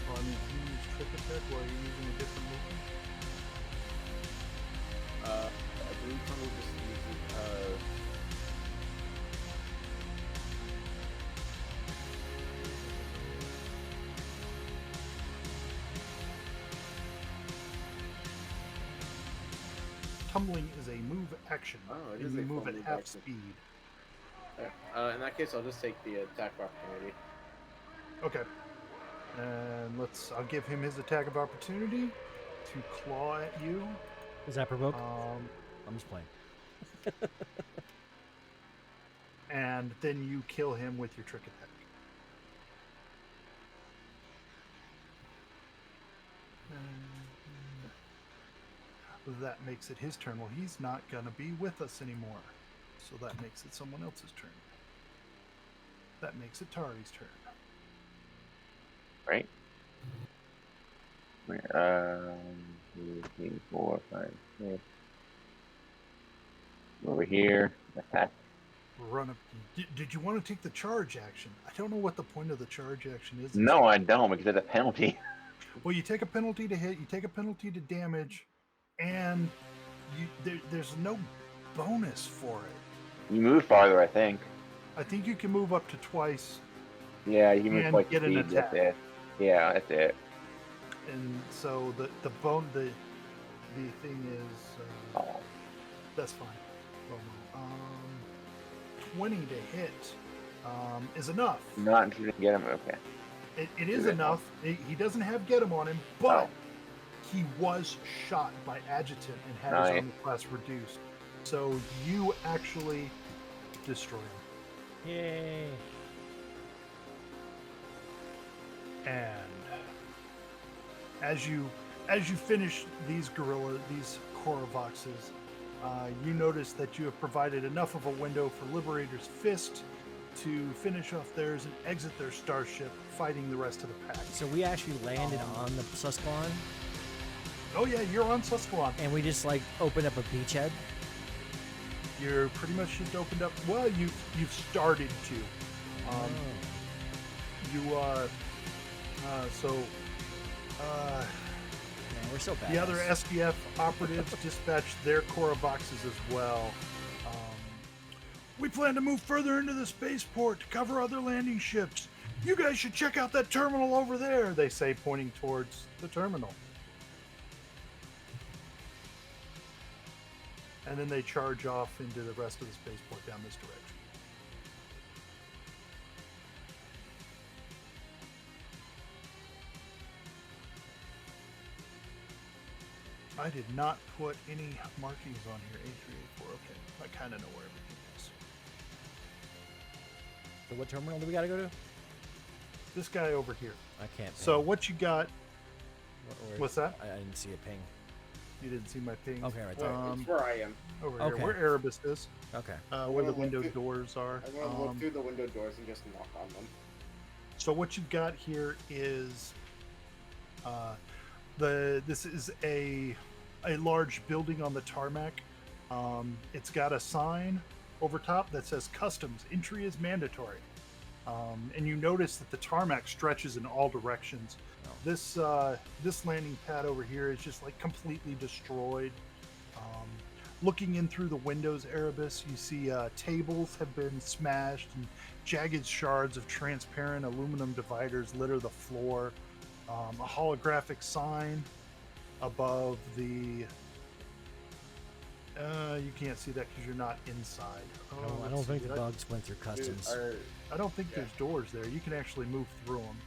Well, I mean, can you use trick attack while you're using a different movement? I believe Tumble just uses, Tumbling is a move action. Oh, it and is you a move full at move half action. speed. in that case, I'll just take the attack opportunity. Okay. And I'll give him his attack of opportunity to claw at you. Does that provoke? Um, I'm just playing. and then you kill him with your trick attack. And that makes it his turn. Well, he's not going to be with us anymore. So that makes it someone else's turn. That makes it Tari's turn. Right? 2, 3, 4, 5, 6. Over here. Attack. Run up. Did you want to take the charge action? I don't know what the point of the charge action is. No, I don't, because it's a penalty. Well, you take a penalty to hit, you take a penalty to damage, and there's no bonus for it. You move farther, I think. I think you can move up to twice, Yeah, you move And like get an speed. That's attack. it. Yeah, that's it. and so the thing is Oh. that's fine. Oh, no. 20 to hit is enough. Not until you can get him. Okay. It is Okay. enough. He doesn't have get him on him, but Oh. he was shot by adjutant and had Nice. his armor class reduced. So you actually destroy him. Yay! And as you finish these Korvoxes, you notice that you have provided enough of a window for Liberator's Fist to finish off theirs and exit their starship, fighting the rest of the pack. So we actually landed on the Susquehanna, Oh yeah, you're on Susquehanna. and we just like opened up a beachhead. You're pretty much just opened up. Well, you've started to. Oh. Man, we're so bad. The other SDF operatives dispatched their Korvoxes as well. We plan to move further into the spaceport to cover other landing ships. You guys should check out that terminal over there, they say, pointing towards the terminal. And then they charge off into the rest of the spaceport down this direction. I did not put any markings on here. A3, A4. Okay, I kind of know where everything is. So what terminal do we gotta go to? This guy over here. I can't. So ping. what you got? Where- What's that? I didn't see a ping. You didn't see my ping. Okay, right there. It's where I am. Over Okay. here, where Erebus is, Okay. where the wanna look window through- doors are. I want to look through the window doors and just knock on them. So what you've got here is this is a large building on the tarmac. It's got a sign over top that says customs entry is mandatory. And you notice that the tarmac stretches in all directions. Oh. This landing pad over here is just like completely destroyed. Looking in through the windows, Erebus, you see tables have been smashed and jagged shards of transparent aluminum dividers litter the floor. A holographic sign above the. You can't see that because you're not inside. No, I let's don't see. think the Did bugs went through customs. I don't think Yeah. there's doors there. You can actually move through them.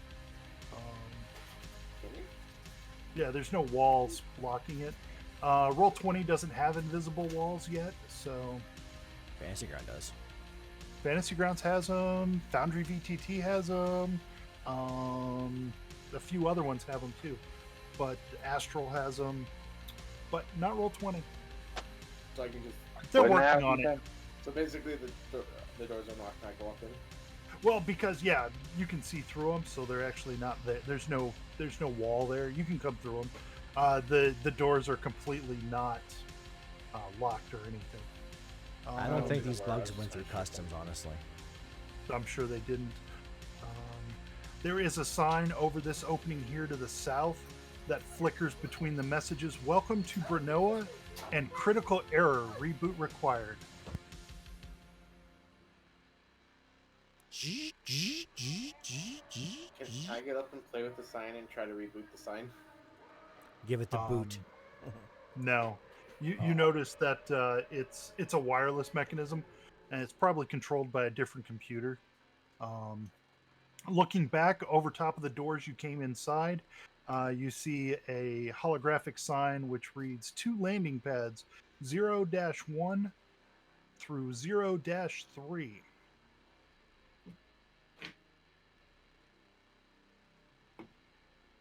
Yeah, there's no walls blocking it. Roll 20 doesn't have invisible walls yet, so Fantasy Ground does. Fantasy Grounds has them. Foundry VTT has them. A few other ones have them too, but Astral has them, but not Roll 20. So I can just. They're What working happened on it. then? So basically, the doors are locked and I go up in. Well, because yeah, you can see through them, so they're actually not there. There's no wall there. You can come through them. The doors are completely not locked or anything. I don't think know these where I bugs was went through actually customs, honestly. I'm sure they didn't. There is a sign over this opening here to the south that flickers between the messages. Welcome to Branoa and critical error. Reboot required. Can I get up and play with the sign and try to reboot the sign? Give it the boot. No. You notice that it's a wireless mechanism, and it's probably controlled by a different computer. Looking back over top of the doors you came inside, you see a holographic sign which reads 2 landing pads 0-1 through 0-3.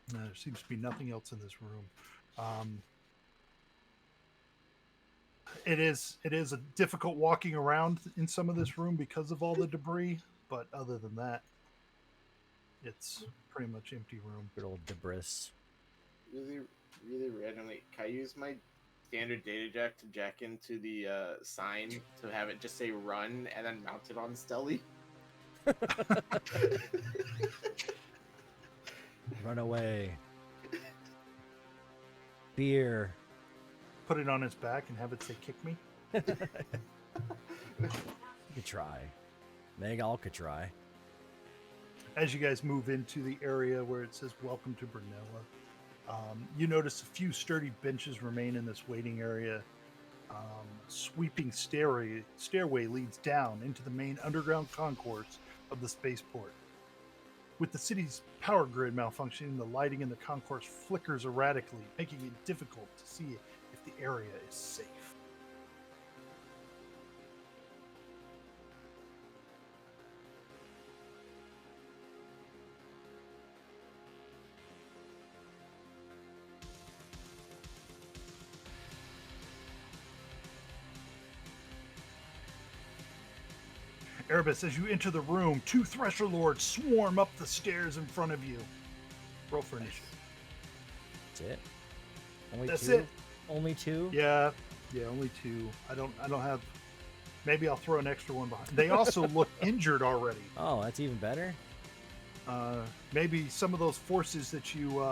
There seems to be nothing else in this room. It is a difficult walking around in some of this room because of all the debris, but other than that, it's pretty much empty room. Good old debris. Really, really randomly, can I use my standard data jack to jack into the sign to have it just say run and then mount it on Stelly? Run away. Beer. Put it on its back and have it say kick me. You could try. Meg could try. As you guys move into the area where it says welcome to Brunella, you notice a few sturdy benches remain in this waiting area. Sweeping stairway leads down into the main underground concourse of the spaceport. With the city's power grid malfunctioning, the lighting in the concourse flickers erratically, making it difficult to see if the area is safe. Erebus, as you enter the room, 2 Thresher Lords swarm up the stairs in front of you. Roll for initiative. That's it? Only That's 2? it. Only 2? Yeah, only 2. I don't have. Maybe I'll throw an extra one behind. They also look injured already. Oh, that's even better. Maybe some of those forces that you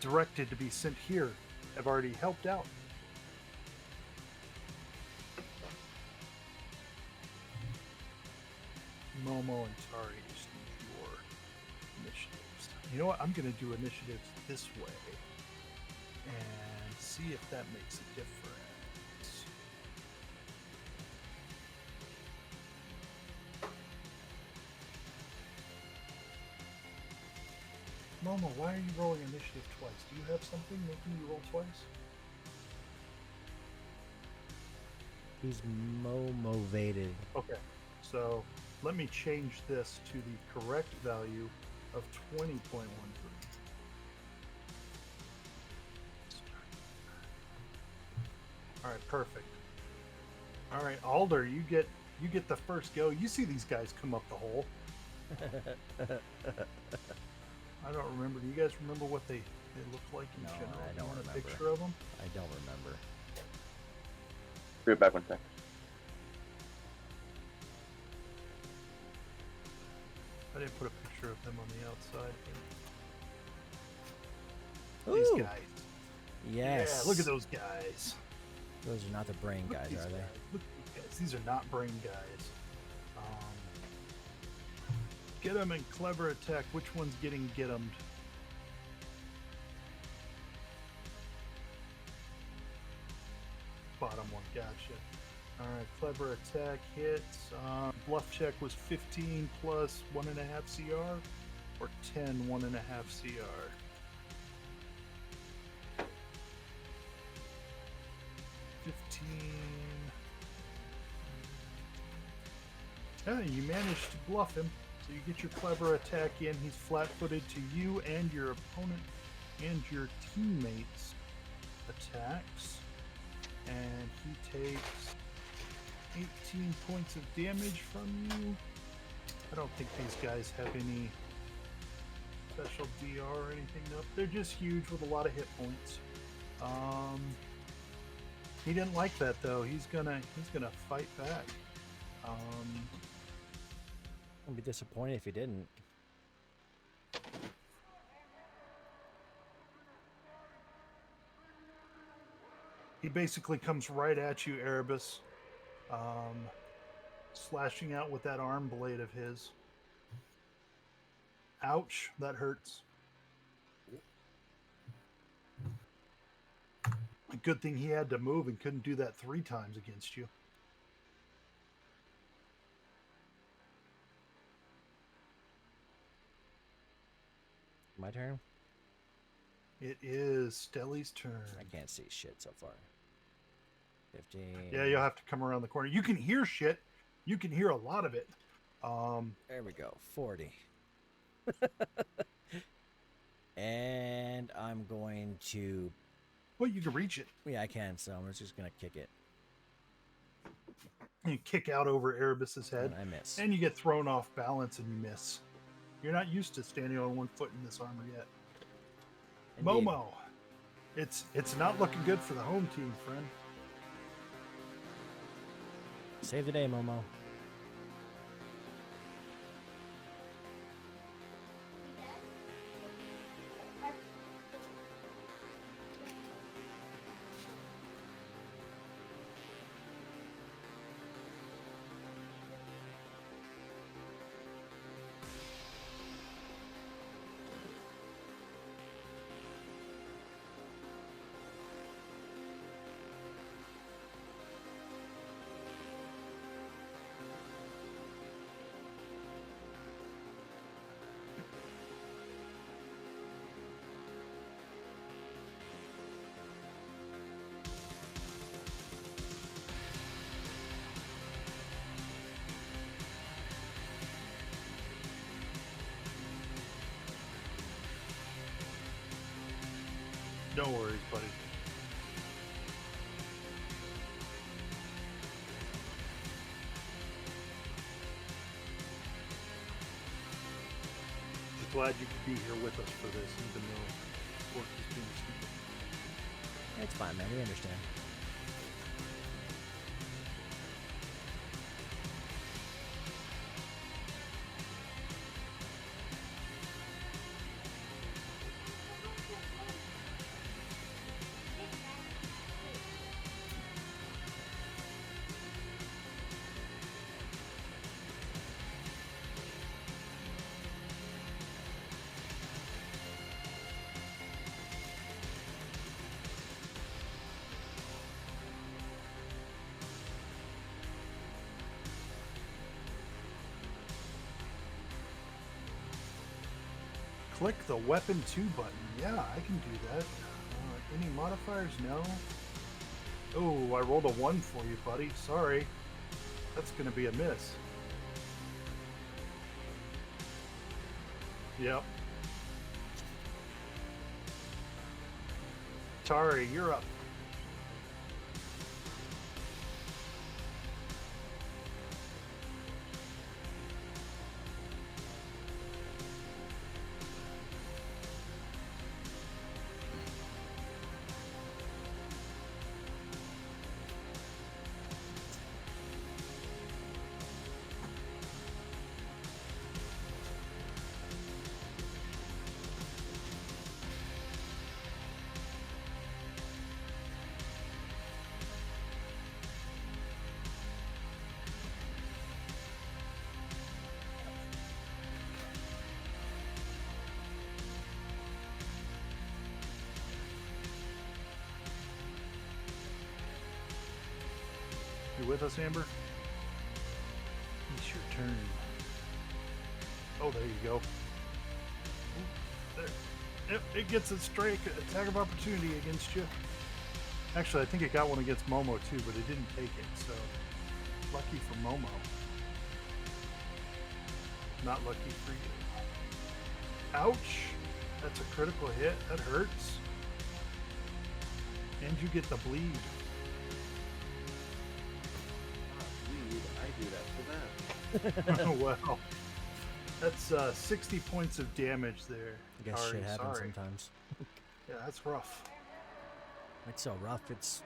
directed to be sent here have already helped out. Momo and Tari just need your initiatives. You know what? I'm going to do initiatives this way and see if that makes a difference. Momo, why are you rolling initiative twice? Do you have something making you roll twice? He's motivated. Okay, so let me change this to the correct value of 20.13. All right, perfect. All right, Alder, you get the first go. You see these guys come up the hole. I don't remember. Do you guys remember what they look like in No, general? I You don't want remember. a picture of them? I don't remember. Be right back 1 sec. I didn't put a picture of them on the outside. Ooh, These guys. yes. Yeah, look at those guys. Those are not the brain Look at guys, these are they? Look at these guys. These are not brain guys. Get them and clever attack. Which one's getting get 'em'd? Bottom one, gotcha. Alright, clever attack hits. Bluff check was 15 plus 1.5 CR, or 10 1.5 CR. Yeah, you managed to bluff him. So you get your clever attack in. He's flat-footed to you and your opponent and your teammates' attacks. And he takes 18 points of damage from you. I don't think these guys have any special DR or anything. Nope. They're just huge with a lot of hit points. He didn't like that though. He's gonna fight back. I'd be disappointed if you didn't. He basically comes right at you, Erebus, slashing out with that arm blade of his. Ouch, that hurts. A good thing he had to move and couldn't do that 3 times against you. my turn? It is Stelly's turn. I can't see shit so far. 15. Yeah, you'll have to come around the corner. You can hear shit. You can hear a lot of it. There we go. 40. And I'm going to... Well, you can reach it. Yeah, I can, so I'm just going to kick it. You kick out over Erebus's head, And I miss. and you get thrown off balance and you miss. You're not used to standing on one foot in this armor yet. Indeed. Momo, it's not looking good for the home team, friend. Save the day, Momo. No worries, buddy. Just glad you could be here with us for this, even though work is being stupid. It's fine, man. We understand. Click the weapon 2 button. Yeah, I can do that. Any modifiers? No. Oh, I rolled a 1 for you, buddy. Sorry. That's going to be a miss. Yep. Tari, you're up. You with us, Amber? It's your turn. Oh, there you go. There. Yep, it gets a strike attack of opportunity against you. Actually, I think it got one against Momo too, but it didn't take it, so lucky for Momo. Not lucky for you. Ouch! That's a critical hit. That hurts. And you get the bleed. I do that for them. Well, that's 60 points of damage there. I guess Tari, shit happens sorry. sometimes. Yeah, that's rough. It's so rough, it's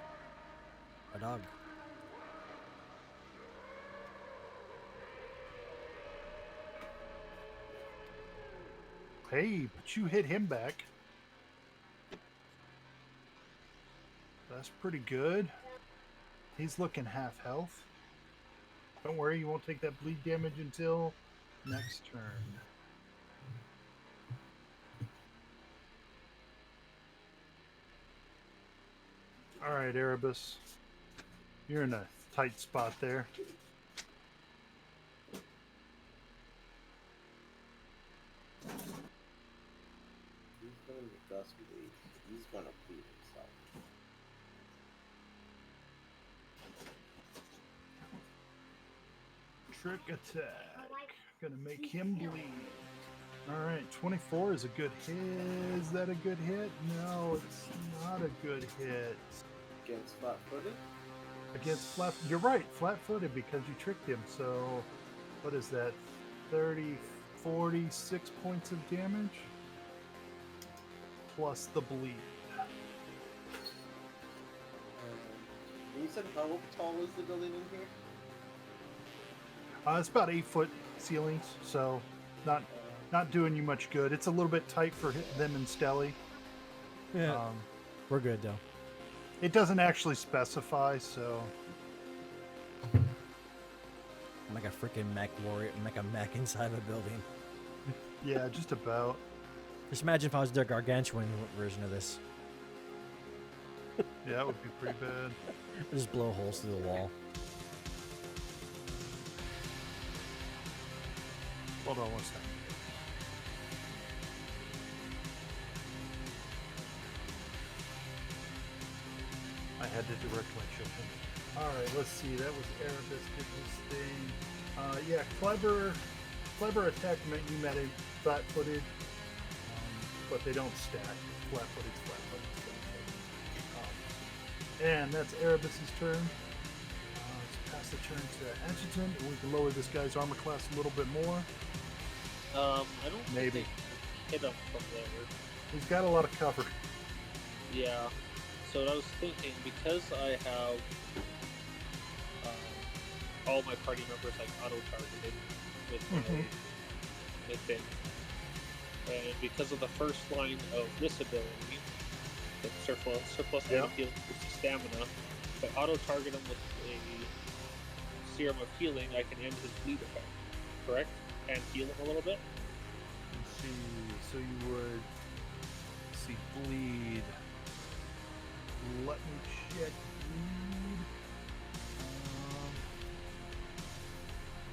a dog. Hey, but you hit him back. That's pretty good. He's looking half health. Don't worry, you won't take that bleed damage until next turn. Alright, Erebus. You're in a tight spot there. gonna make Gus bleed. He's gonna bleed himself. Trick attack. Gonna make him bleed. Alright, 24 is a good hit. Is that a good hit? No, it's not a good hit. Against flat-footed? Against flat. You're right, flat-footed because you tricked him. So, what is that? 30, 46 points of damage plus the bleed. You said how tall is the building in here? It's about 8-foot ceilings, so not doing you much good. It's a little bit tight for them and Stelly. Yeah. We're good though. It doesn't actually specify, so I'm like a freaking mech warrior. I'm like a mech inside the building. yeah, just about. Just imagine if I was the gargantuan version of this. Yeah, it would be pretty bad. Just blow holes through the wall. Hold on one second. I had to direct my children. Alright, let's see. That was Erebus did this thing. Yeah, clever attack meant you met him flat-footed, but they don't stack. Flat-footed, flat-footed, flat-footed. And that's Erebus's turn. Let's pass the turn to Adjutant, and we can lower this guy's armor class a little bit more. I don't Maybe. think they hit him from there. He's got a lot of cover. Yeah. So what I was thinking, because I have all my party members like auto-targeted with my thing, and because of the first line of this ability, the surplus Yeah. of healing boosts stamina, if I auto-target him with a serum of healing, I can end his bleed effect, correct? And heal him a little bit. Let's see. So you would see bleed. Let me check bleed.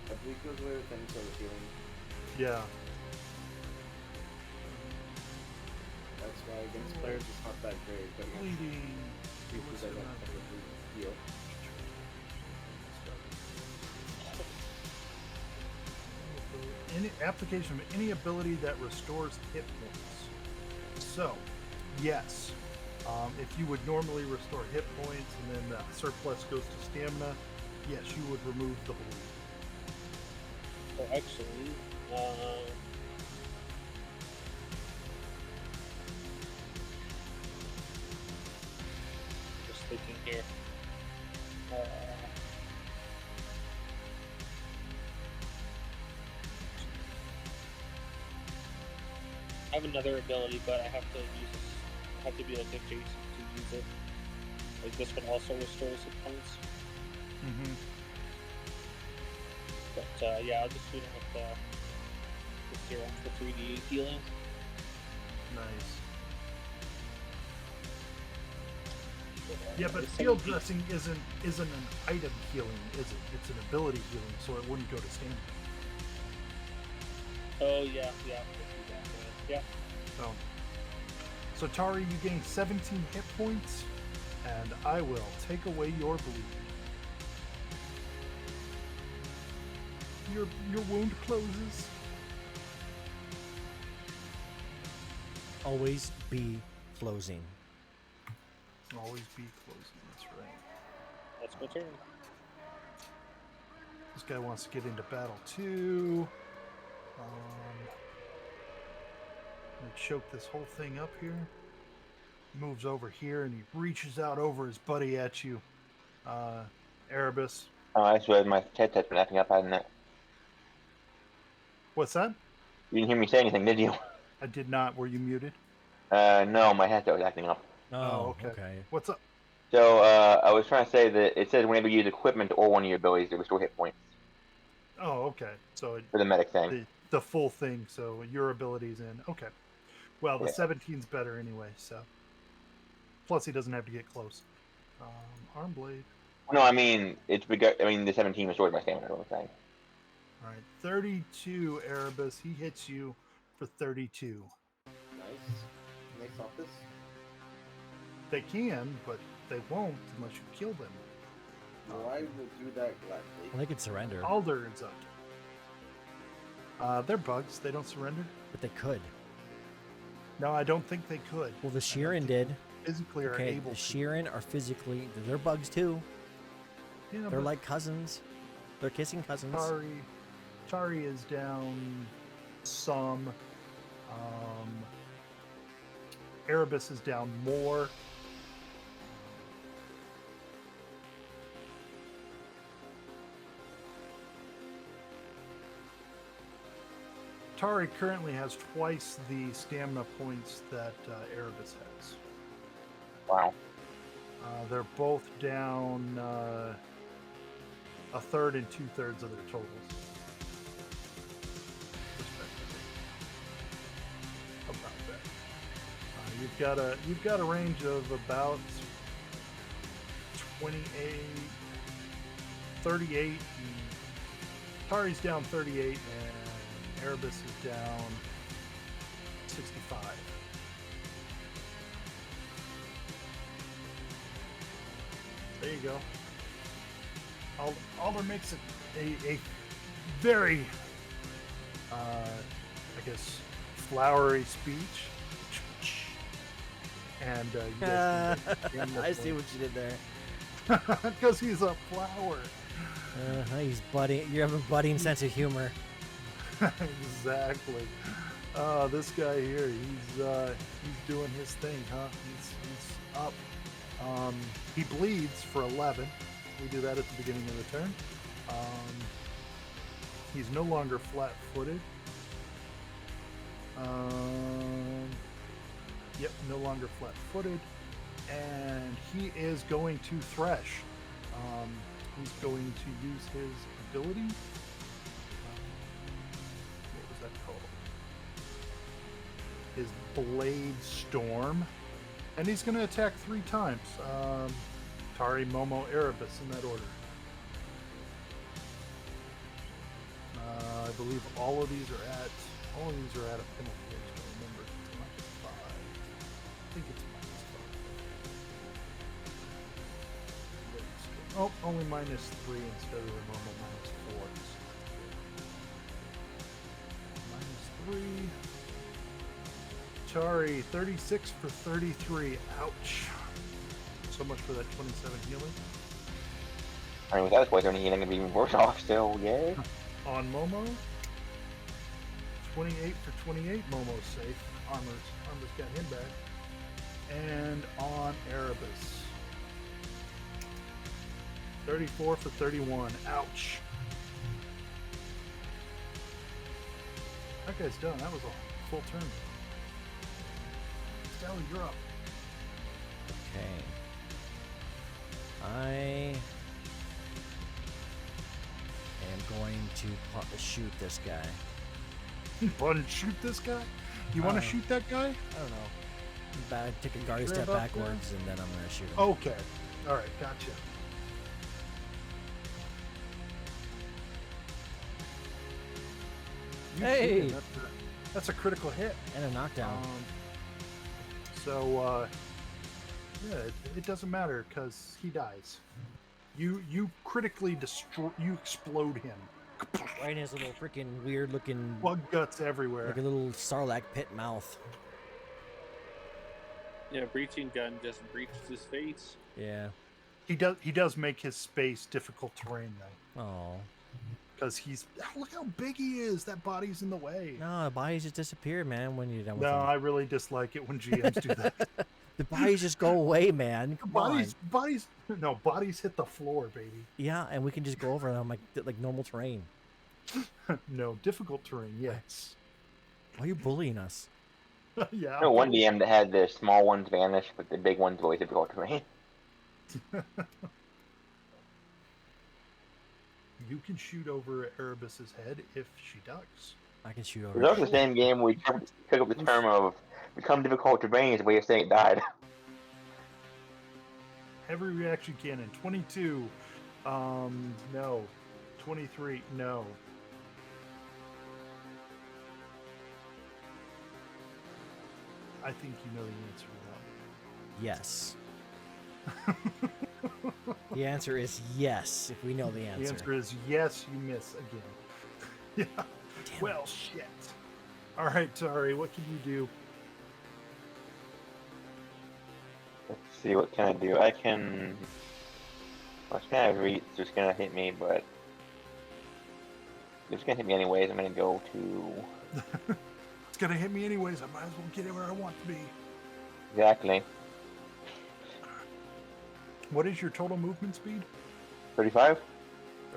I believe goes away with any sort of healing. Yeah. That's why against players it's not that great, but against Bleeding. creatures that don't technically heal. Any application of any ability that restores hit points. So, yes, if you would normally restore hit points and then the surplus goes to stamina, yes, you would remove the bleed. So actually, just thinking here. I have another ability, but I have to use this. I have to be like adjacent to use it. Like this one also restores hit points. Mm-hmm. But yeah, I'll just shoot him with the serum for 3D healing. Nice. But, Yeah, but the field 17 dressing isn't an item healing, is it? It's an ability healing, so it wouldn't go to stamina. Oh yeah, yeah. I can see that, yeah. So Tari, you gain 17 hit points, and I will take away your bleed. Your wound closes. Always be closing. Always be closing. That's right. That's my turn. This guy wants to get into battle too. Let me choke this whole thing up here. Moves over here and he reaches out over his buddy at you, Erebus. Oh, I swear my headset's been acting up, hasn't it? What's that? You didn't hear me say anything, did you? I did not. Were you muted? No, my headset was acting up. Oh, okay. okay. What's up? So, I was trying to say that it says whenever you use equipment or one of your abilities to restore hit points Oh, okay. So for the medic thing. the full thing. So your ability's in. Okay. Well, the Yeah. 17's better anyway. So plus he doesn't have to get close. Arm blade. No, I mean, the 17 restores my stamina, is what I'm saying. All right, 32 Erebus. He hits you for 32. Nice. stop this? They can, but they won't unless you kill them. No, I will do that gladly. Well, they could surrender, Alder and Zuck. They're bugs. They don't surrender. but they could. No, I don't think they could. Well, the I don't Sheeran think did. they Physically are Okay, able the to. Sheeran are physically. They're bugs too. Yeah, They're but like cousins. They're kissing cousins. Tari is down some. Erebus is down more. Tari currently has twice the stamina points that Erebus has. Wow. They're both down a third and 2/3 of their totals. Respectively. About that. You've got a range of about 28, 38. And Tari's down 38, and Erebus is down 65. There you go. Alder makes it a very, I guess, flowery speech. And you guys can I see what you did there. because he's a flower. He's budding. You have a budding sense of humor. Exactly. This guy here, he's doing his thing, huh? He's up. He bleeds for 11. We do that at the beginning of the turn. He's no longer flat-footed. Yep, no longer flat-footed. And he is going to thresh. He's going to use his ability. What was that called? His Blade Storm. And he's going to attack 3 times. Tari, Momo, Erebus in that order. I believe all of these are at a penalty. I just don't remember. It's -5. I think it's -5. Oh, only -3 instead of the normal -4. -3. Tari, 36 for 33. Ouch. So much for that 27 healing. I mean, without his poison healing, it'd be even worse off still, yay. On Momo, 28 for 28. Momo's safe. Armor's got him back. And on Erebus, 34 for 31. Ouch. That guy's done. That was a full turn. Sally, you're up. Okay. I am going to shoot this guy. You want to shoot this guy? You want to Uh, shoot that guy? I don't know. Take a guard sure step about that? backwards, and then I'm going to shoot him. Okay. All right. Gotcha. You shoot Hey! him. That's a critical hit. And a knockdown. Yeah, it doesn't matter because he dies. You critically destroy. You explode him. Right in his little freaking weird looking, Bug guts everywhere. like a little Sarlacc pit mouth. Yeah, breaching gun just breaches his face. Yeah. He does make his space difficult terrain though, Oh. because look how big he is. That body's in the way. No, the bodies just disappear, man, when you're done with No, them. I really dislike it when GMs do that. The bodies just go away, man. Come on. Bodies hit the floor, baby. Yeah, and we can just go over them like normal terrain. No, difficult terrain, yes. Why are you bullying us? Yeah. I know one DM that had the small ones vanish, but the big ones always difficult to read. You can shoot over Erebus's head if she ducks. I can shoot It over. was also the same game we took up the term of become difficult to brain as a way of saying it died. Heavy reaction cannon, 22. No. 23, no. I think you know the answer Yes. to that. The answer is yes, if we know the answer. The answer is yes, you miss again. Yeah. Damn Well, it. shit. All right, Tari, what can you do? Let's see, what can I do? I can. Well, it's kind of just gonna hit me, but it's gonna hit me anyways. I'm gonna go to It's gonna hit me anyways. I might as well get it where I want to be. exactly What is your total movement speed? 35.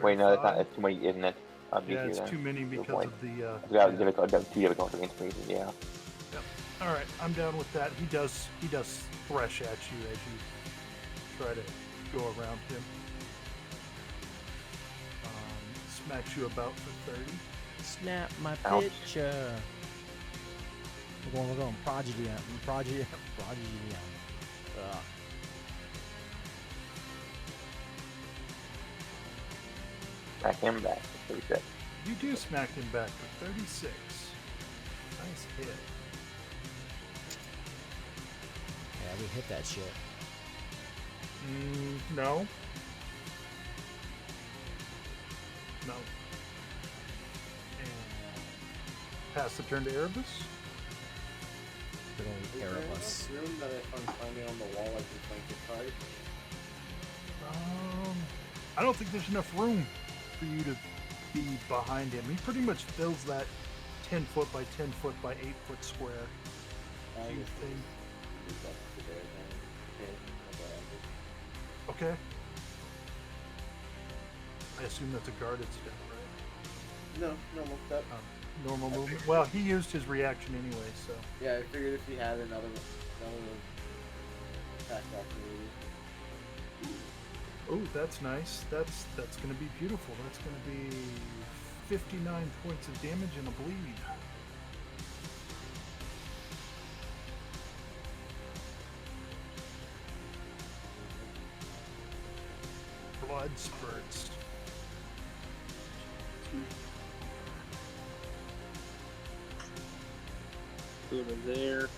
Wait, no, that's not. 35? That's too many, isn't it? I'll be Yeah, here it's then. too many because point. of the. That was yeah. difficult. That was too difficult against me. Yeah. All right, I'm down with that. He does thresh at you as you try to go around him. Smacks you about for 30. Snap my Ouch. picture. We're going prodigy on. Prodigy on. Ugh. Back him back. For 36. You do smack him back for 36. Nice hit. Yeah, we hit that shit. No. No. And pass the turn to Erebus. Good old Is there Erebus. enough room that if I'm climbing on the wall, I can flank it hard? I don't think there's enough room for you to be behind him. He pretty much fills that 10 foot by 10 foot by 8 foot square. I You guess think? it's up to there then. Okay, Okay. I assume that's a guarded step, right? no, normal step. Normal movement. Well, he used his reaction anyway, so. Yeah, I figured if he had another attack opportunity. Oh, that's nice. That's going to be beautiful. That's going to be 59 points of damage and a bleed. Blood spurts. Go to there.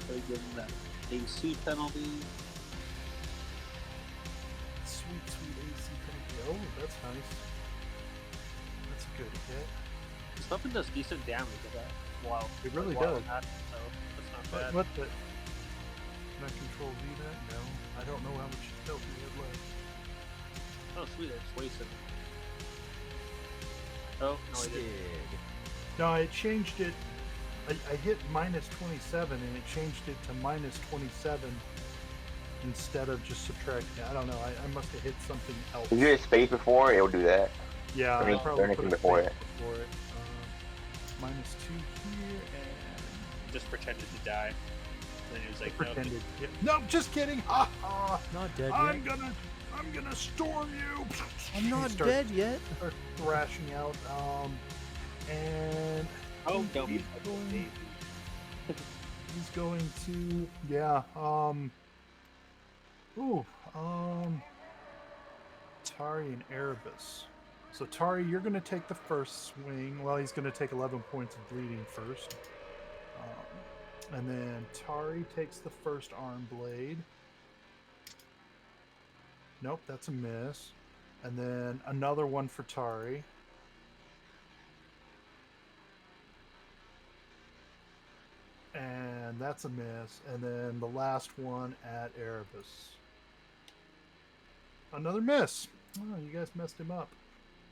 They give him that AC penalty. Sweet AC penalty. Oh, that's nice. That's a good hit. This weapon does decent damage at that. Wow. It really Wow, does. so that's not bad. What the? Can I control V that? No. I don't know how much health you had left. Oh, sweet. I just wasted. Oh, no, I didn't. No, I changed it. I hit minus 27 and it changed it to minus 27 instead of just subtracting. I don't know. I must have hit something else. If you hit space before, it will do that. Yeah, Or I probably anything put a before space it. before it. Minus 2 here and Just pretended to die. Then he was like, no. pretended. Yeah. No, just kidding. Ha ha. Not dead I'm yet. gonna storm you. I'm not Start- dead yet. Start thrashing out. And Oh, think don't be he's fucking going- baby. he's going to, yeah. Tari and Erebus. So Tari, you're going to take the first swing. Well, he's going to take 11 points of bleeding first. And then Tari takes the first arm blade. Nope, that's a miss. And then another one for Tari. And that's a miss. And then the last one at Erebus. Another miss. Oh, you guys messed him up.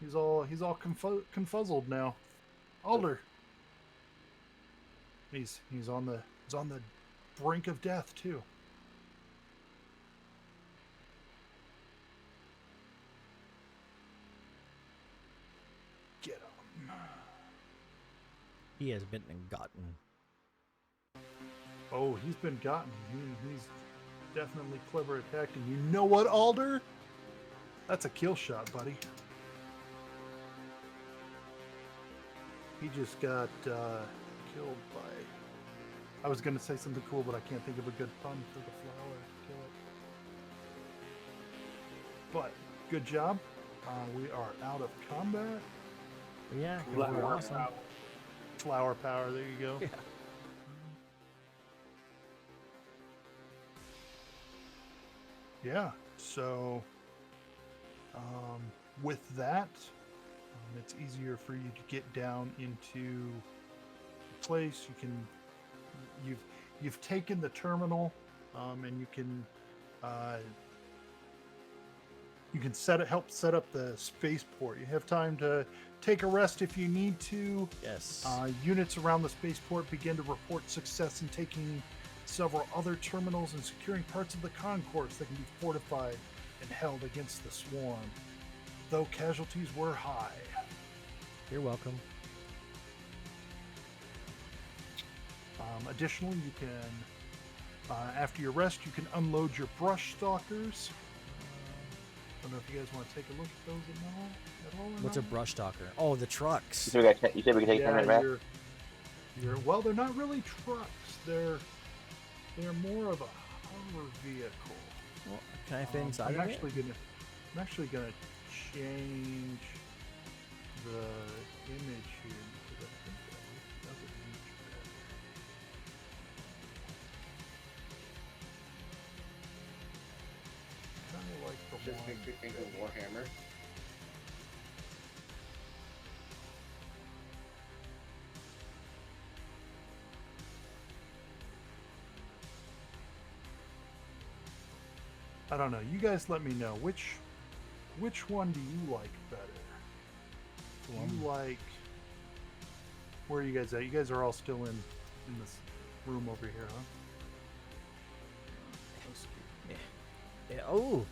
He's all confuzzled now. Alder. He's on the brink of death too. Get him. He has been gotten. Oh, he's been gotten. He's definitely clever at attacking. You know what, Alder? That's a kill shot, buddy. He just got killed by... I was going to say something cool, but I can't think of a good pun for the flower. Kill it. But, good job. We are out of combat. Yeah, 'cause Flower we're awesome. power. Flower power. There you go. Yeah. Yeah. So, with that, it's easier for you to get down into the place. You've taken the terminal, and you can help set up the spaceport. You have time to take a rest if you need to. Yes. Units around the spaceport begin to report success in taking several other terminals and securing parts of the concourse that can be fortified and held against the swarm, though casualties were high. You're welcome. Additionally, you can, after your rest, you can unload your brush stalkers. I don't know if you guys want to take a look at those at all. What's a brush stalker? Oh, the trucks. You said we could take a 10-minute rest? Well, they're not really trucks. They're more of a hover vehicle. Well, can I fit inside I'm of it? actually gonna change the image here because I think that doesn't reach better. Kind of like the Just one. makes me think of Warhammer. I don't know. You guys let me know which one do you like better? Do you like? Where are you guys at? You guys are all still in this room over here, huh? Yeah. Oh,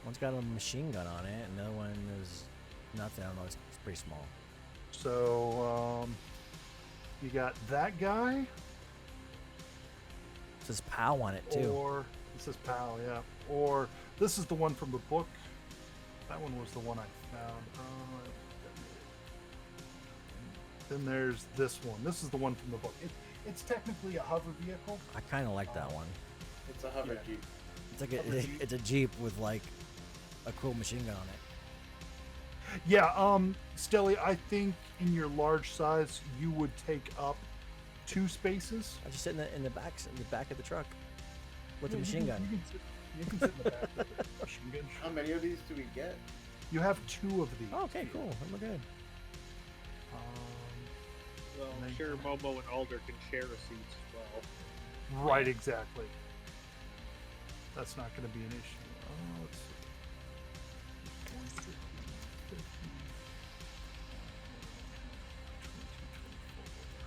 one's got a machine gun on it, and the other one is nothing. I don't know. It's pretty small. So, you got that guy, It says POW on it too. or this is PAL, yeah. Or this is the one from the book. That one was the one I found. Then there's this one. This is the one from the book. It's technically a hover vehicle. I kind of like that one. It's a hover Yeah. jeep. It's like Hover Jeep. it's a Jeep with like a cool machine gun on it. Yeah, Stelly, I think in your large size you would take up 2 spaces. I just sit in the back of the truck with the Yeah, machine gun. You can sit in the back with the machine gun. How many of these do we get? You have 2 of these. Oh, okay, cool. I'm good. Well, And then- sure, Momo and Alder can share a seat as well. Right, exactly. That's not going to be an issue. Let's see. 150, 50, 22, 24.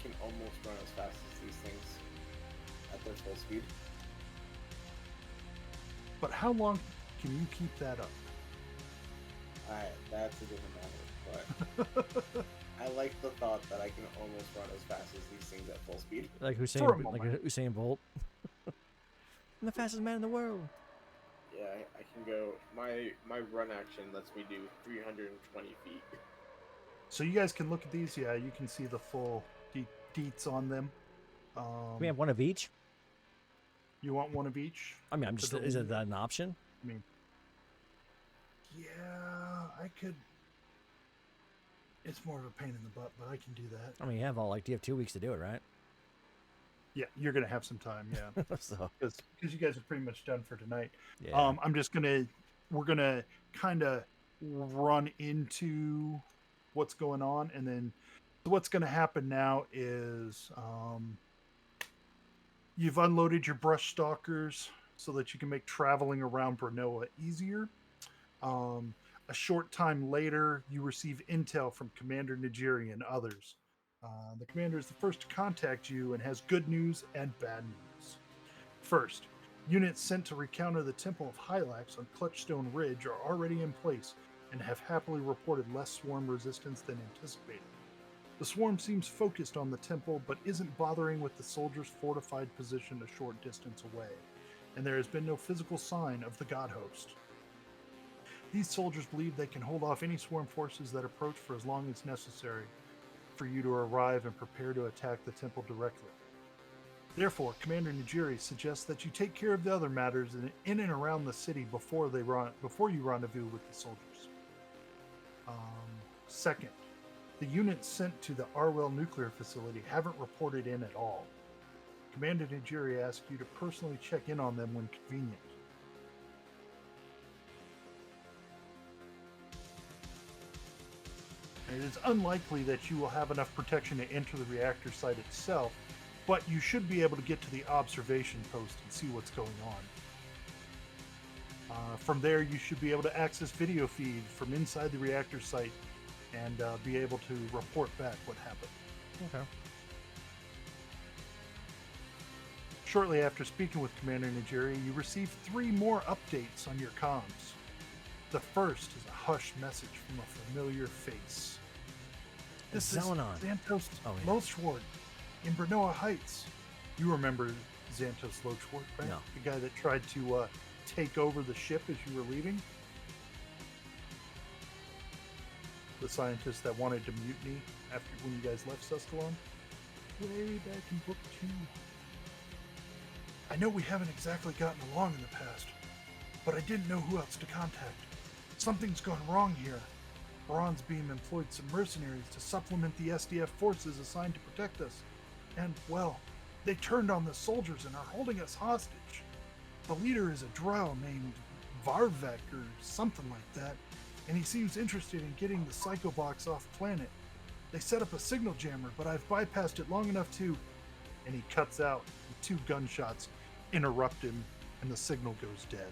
Can almost run as fast as these things at their full speed. But how long can you keep that up? That's a different matter. But I like the thought that I can almost run as fast as these things at full speed. Like For a Usain, moment. Usain Bolt. I'm the fastest man in the world. Yeah, I can go. My run action lets me do 320 feet. So you guys can look at these. Yeah, you can see the full deets on them. We have one of each. You want one of each? I mean, I'm just. the Is it lead. an option? I mean, yeah, I could. It's more of a pain in the butt, but I can do that. I mean, you have you have 2 weeks to do it, right? Yeah, you're gonna have some time, yeah, So because you guys are pretty much done for tonight. yeah. We're gonna kind of run into what's going on, and then what's gonna happen now is you've unloaded your brush stalkers so that you can make traveling around Branoa easier. A short time later, you receive intel from Commander Nigiri and others. The commander is the first to contact you and has good news and bad news. First, units sent to recounter the Temple of Hylax on Clutchstone Ridge are already in place and have happily reported less swarm resistance than anticipated. The swarm seems focused on the temple, but isn't bothering with the soldiers' fortified position a short distance away, and there has been no physical sign of the god host. These soldiers believe they can hold off any swarm forces that approach for as long as necessary for you to arrive and prepare to attack the temple directly. Therefore, Commander Nijiri suggests that you take care of the other matters in and around the city before you rendezvous with the soldiers. Second, the units sent to the Arwell nuclear facility haven't reported in at all. Commander Nijiri asks you to personally check in on them when convenient. It is unlikely that you will have enough protection to enter the reactor site itself, but you should be able to get to the observation post and see what's going on. From there, you should be able to access video feed from inside the reactor site and be able to report back what happened. Okay. Shortly after speaking with Commander Nijiri, you receive 3 more updates on your comms. The first is a hushed message from a familiar face. This Zelenon. is Xantos Oh, yeah. Lochward in Bernoa Heights. You remember Xantos Lochward, right? No. The guy that tried to take over the ship as you were leaving? The scientist that wanted to mutiny after when you guys left Suskalon? Way back in Book 2. I know we haven't exactly gotten along in the past, but I didn't know who else to contact. Something's gone wrong here. Bronze Beam employed some mercenaries to supplement the SDF forces assigned to protect us. And, well, they turned on the soldiers and are holding us hostage. The leader is a drow named Varvek or something like that, and he seems interested in getting the Psycho Box off planet. They set up a signal jammer, but I've bypassed it long enough to... And he cuts out. 2 gunshots interrupt him, and the signal goes dead.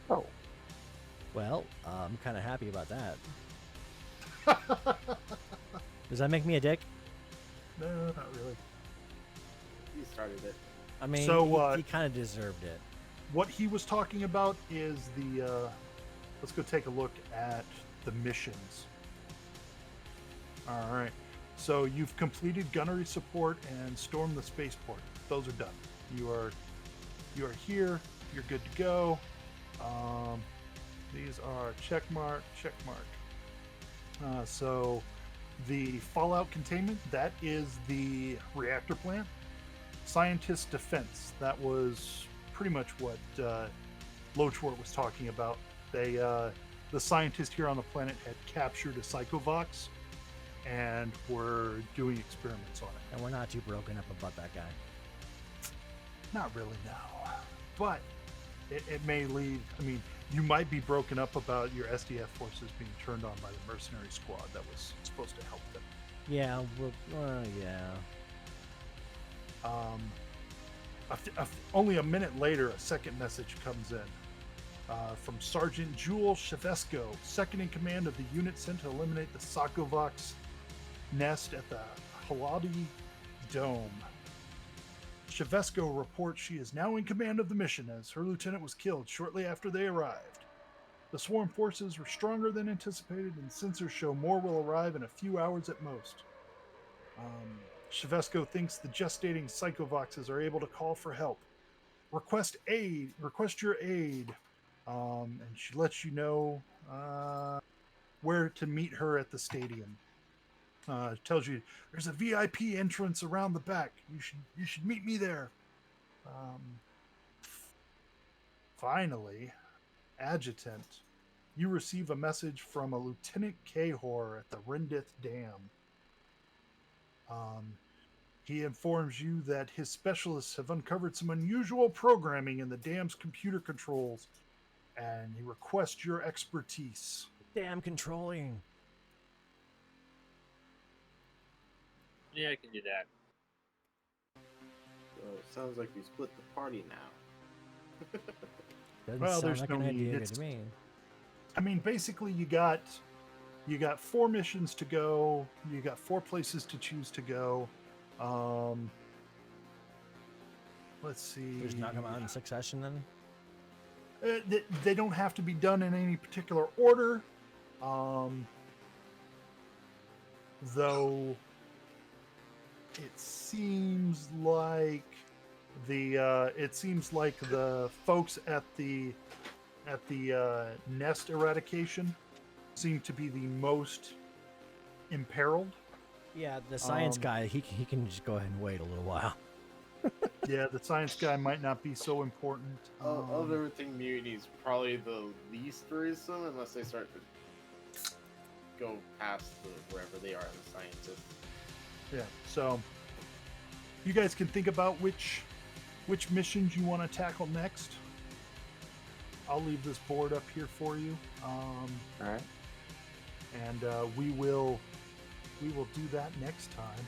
Oh, Well, I'm kind of happy about that. Does that make me a dick? No, not really. You started it. I mean, So, he kind of deserved it. What he was talking about is the... let's go take a look at the missions. All right. So you've completed gunnery support and stormed the spaceport. Those are done. You are here. You're good to go. These are check mark. So the Fallout containment, that is the reactor plant. Scientist defense, that was pretty much what Lochwart was talking about. They, the scientists here on the planet had captured a Psychovox and were doing experiments on it. And we're not too broken up about that guy. Not really, no. But it may lead, I mean, you might be broken up about your SDF forces being turned on by the mercenary squad that was supposed to help them. Yeah, yeah. Only a minute later, a second message comes in from Sergeant Jewel Shevesco, second in command of the unit sent to eliminate the Sakovox nest at the Haladi Dome. Shevesco reports she is now in command of the mission as her lieutenant was killed shortly after they arrived. The swarm forces were stronger than anticipated, and sensors show more will arrive in a few hours at most. Shevesco thinks the gestating Psychovoxes are able to call for help. Request your aid. And she lets you know where to meet her at the stadium. Tells you there's a VIP entrance around the back. You should meet me there. Finally, Adjutant, you receive a message from a Lieutenant Cahor at the Rendith Dam. He informs you that his specialists have uncovered some unusual programming in the dam's computer controls, and he requests your expertise. Damn controlling. Yeah, I can do that. So it sounds like we split the party now. Doesn't Well, sound there's like no an need. idea It's- to me. I mean, basically, you got 4 missions to go. You got 4 places to choose to go. Let's see. There's not come out in succession then? They don't have to be done in any particular order. Though it seems like the folks at the nest eradication seem to be the most imperiled. Yeah, the science guy, he can just go ahead and wait a little while. Yeah, the science guy might not be so important. Of everything, Mutiny's probably the least worrisome unless they start to go past wherever they are, the scientists. Yeah, so you guys can think about which missions you want to tackle next. I'll leave this board up here for you, All right. and we will do that next time.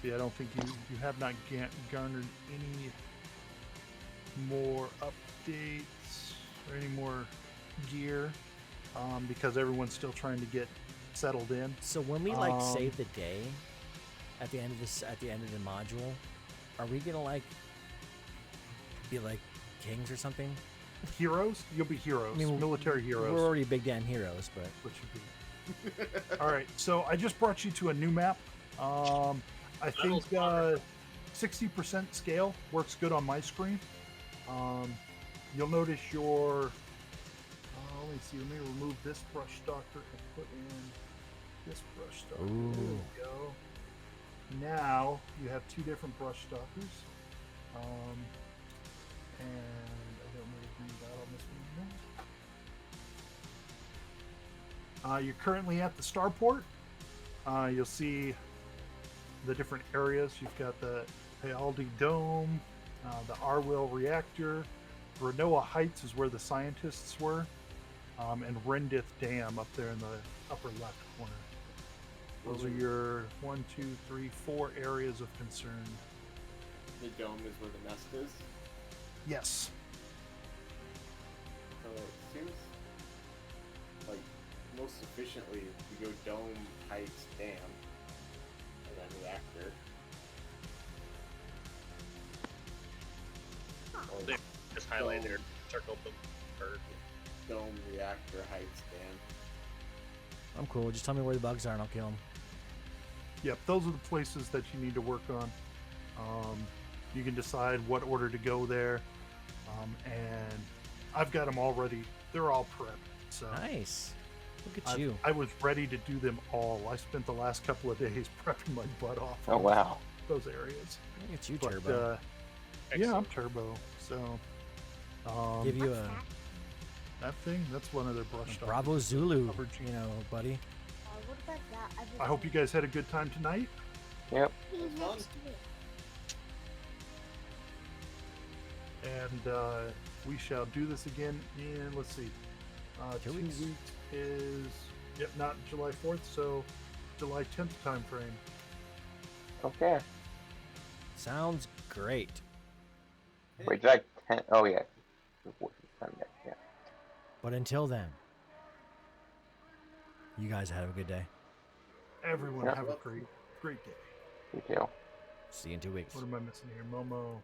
See, I don't think you have not garnered any more updates or any more gear, because everyone's still trying to get settled in. So when we like save the day at the end of the module, are we gonna like be like kings or something? Heroes? You'll be heroes. I mean, military heroes. We're already big damn heroes, but What should be. All right, so I just brought you to a new map. I think 60% scale works good on my screen. You'll notice your. Let me see. Let me remove this brush stalker and put in this brush stalker. Ooh. There we go. Now you have two different brush stalkers. And I don't know if you that on this one yet. You're currently at the starport. You'll see the different areas. You've got the Paaldi Dome, the Arwell Reactor, Renoa Heights is where the scientists were, and Rendith Dam up there in the upper left corner. Those are your 4 areas of concern. The dome is where the nest is. Yes. So it seems like most efficiently we go dome, heights, dam, and then reactor. Or Just highlight there, circle them, or dome, reactor, heights, dam. I'm cool. Just tell me where the bugs are and I'll kill them. Yep, those are the places that you need to work on. You can decide what order to go there, and I've got them all ready. They're all prepped. So Nice. Look at you. I was ready to do them all. I spent the last couple of days prepping my butt off. Oh on wow. those areas. Look at you, But, Turbo. yeah, I'm Turbo. So Give you What's a that? that thing, that's one of their brush stalkers. Bravo Zulu, Covered. you know, buddy. What about that? I hope you guys had a good time tonight. Yep. See you It was fun. next week. And we shall do this again in, let's see, 2 2 weeks. weeks is, not July 4th, so July 10th time frame. Okay. Sounds great. Wait, July 10th. Oh yeah. Sunday. Yeah. But until then, you guys have a good day. Everyone Yeah. have a great day. You too. See you in 2 weeks. What am I missing here? Momo.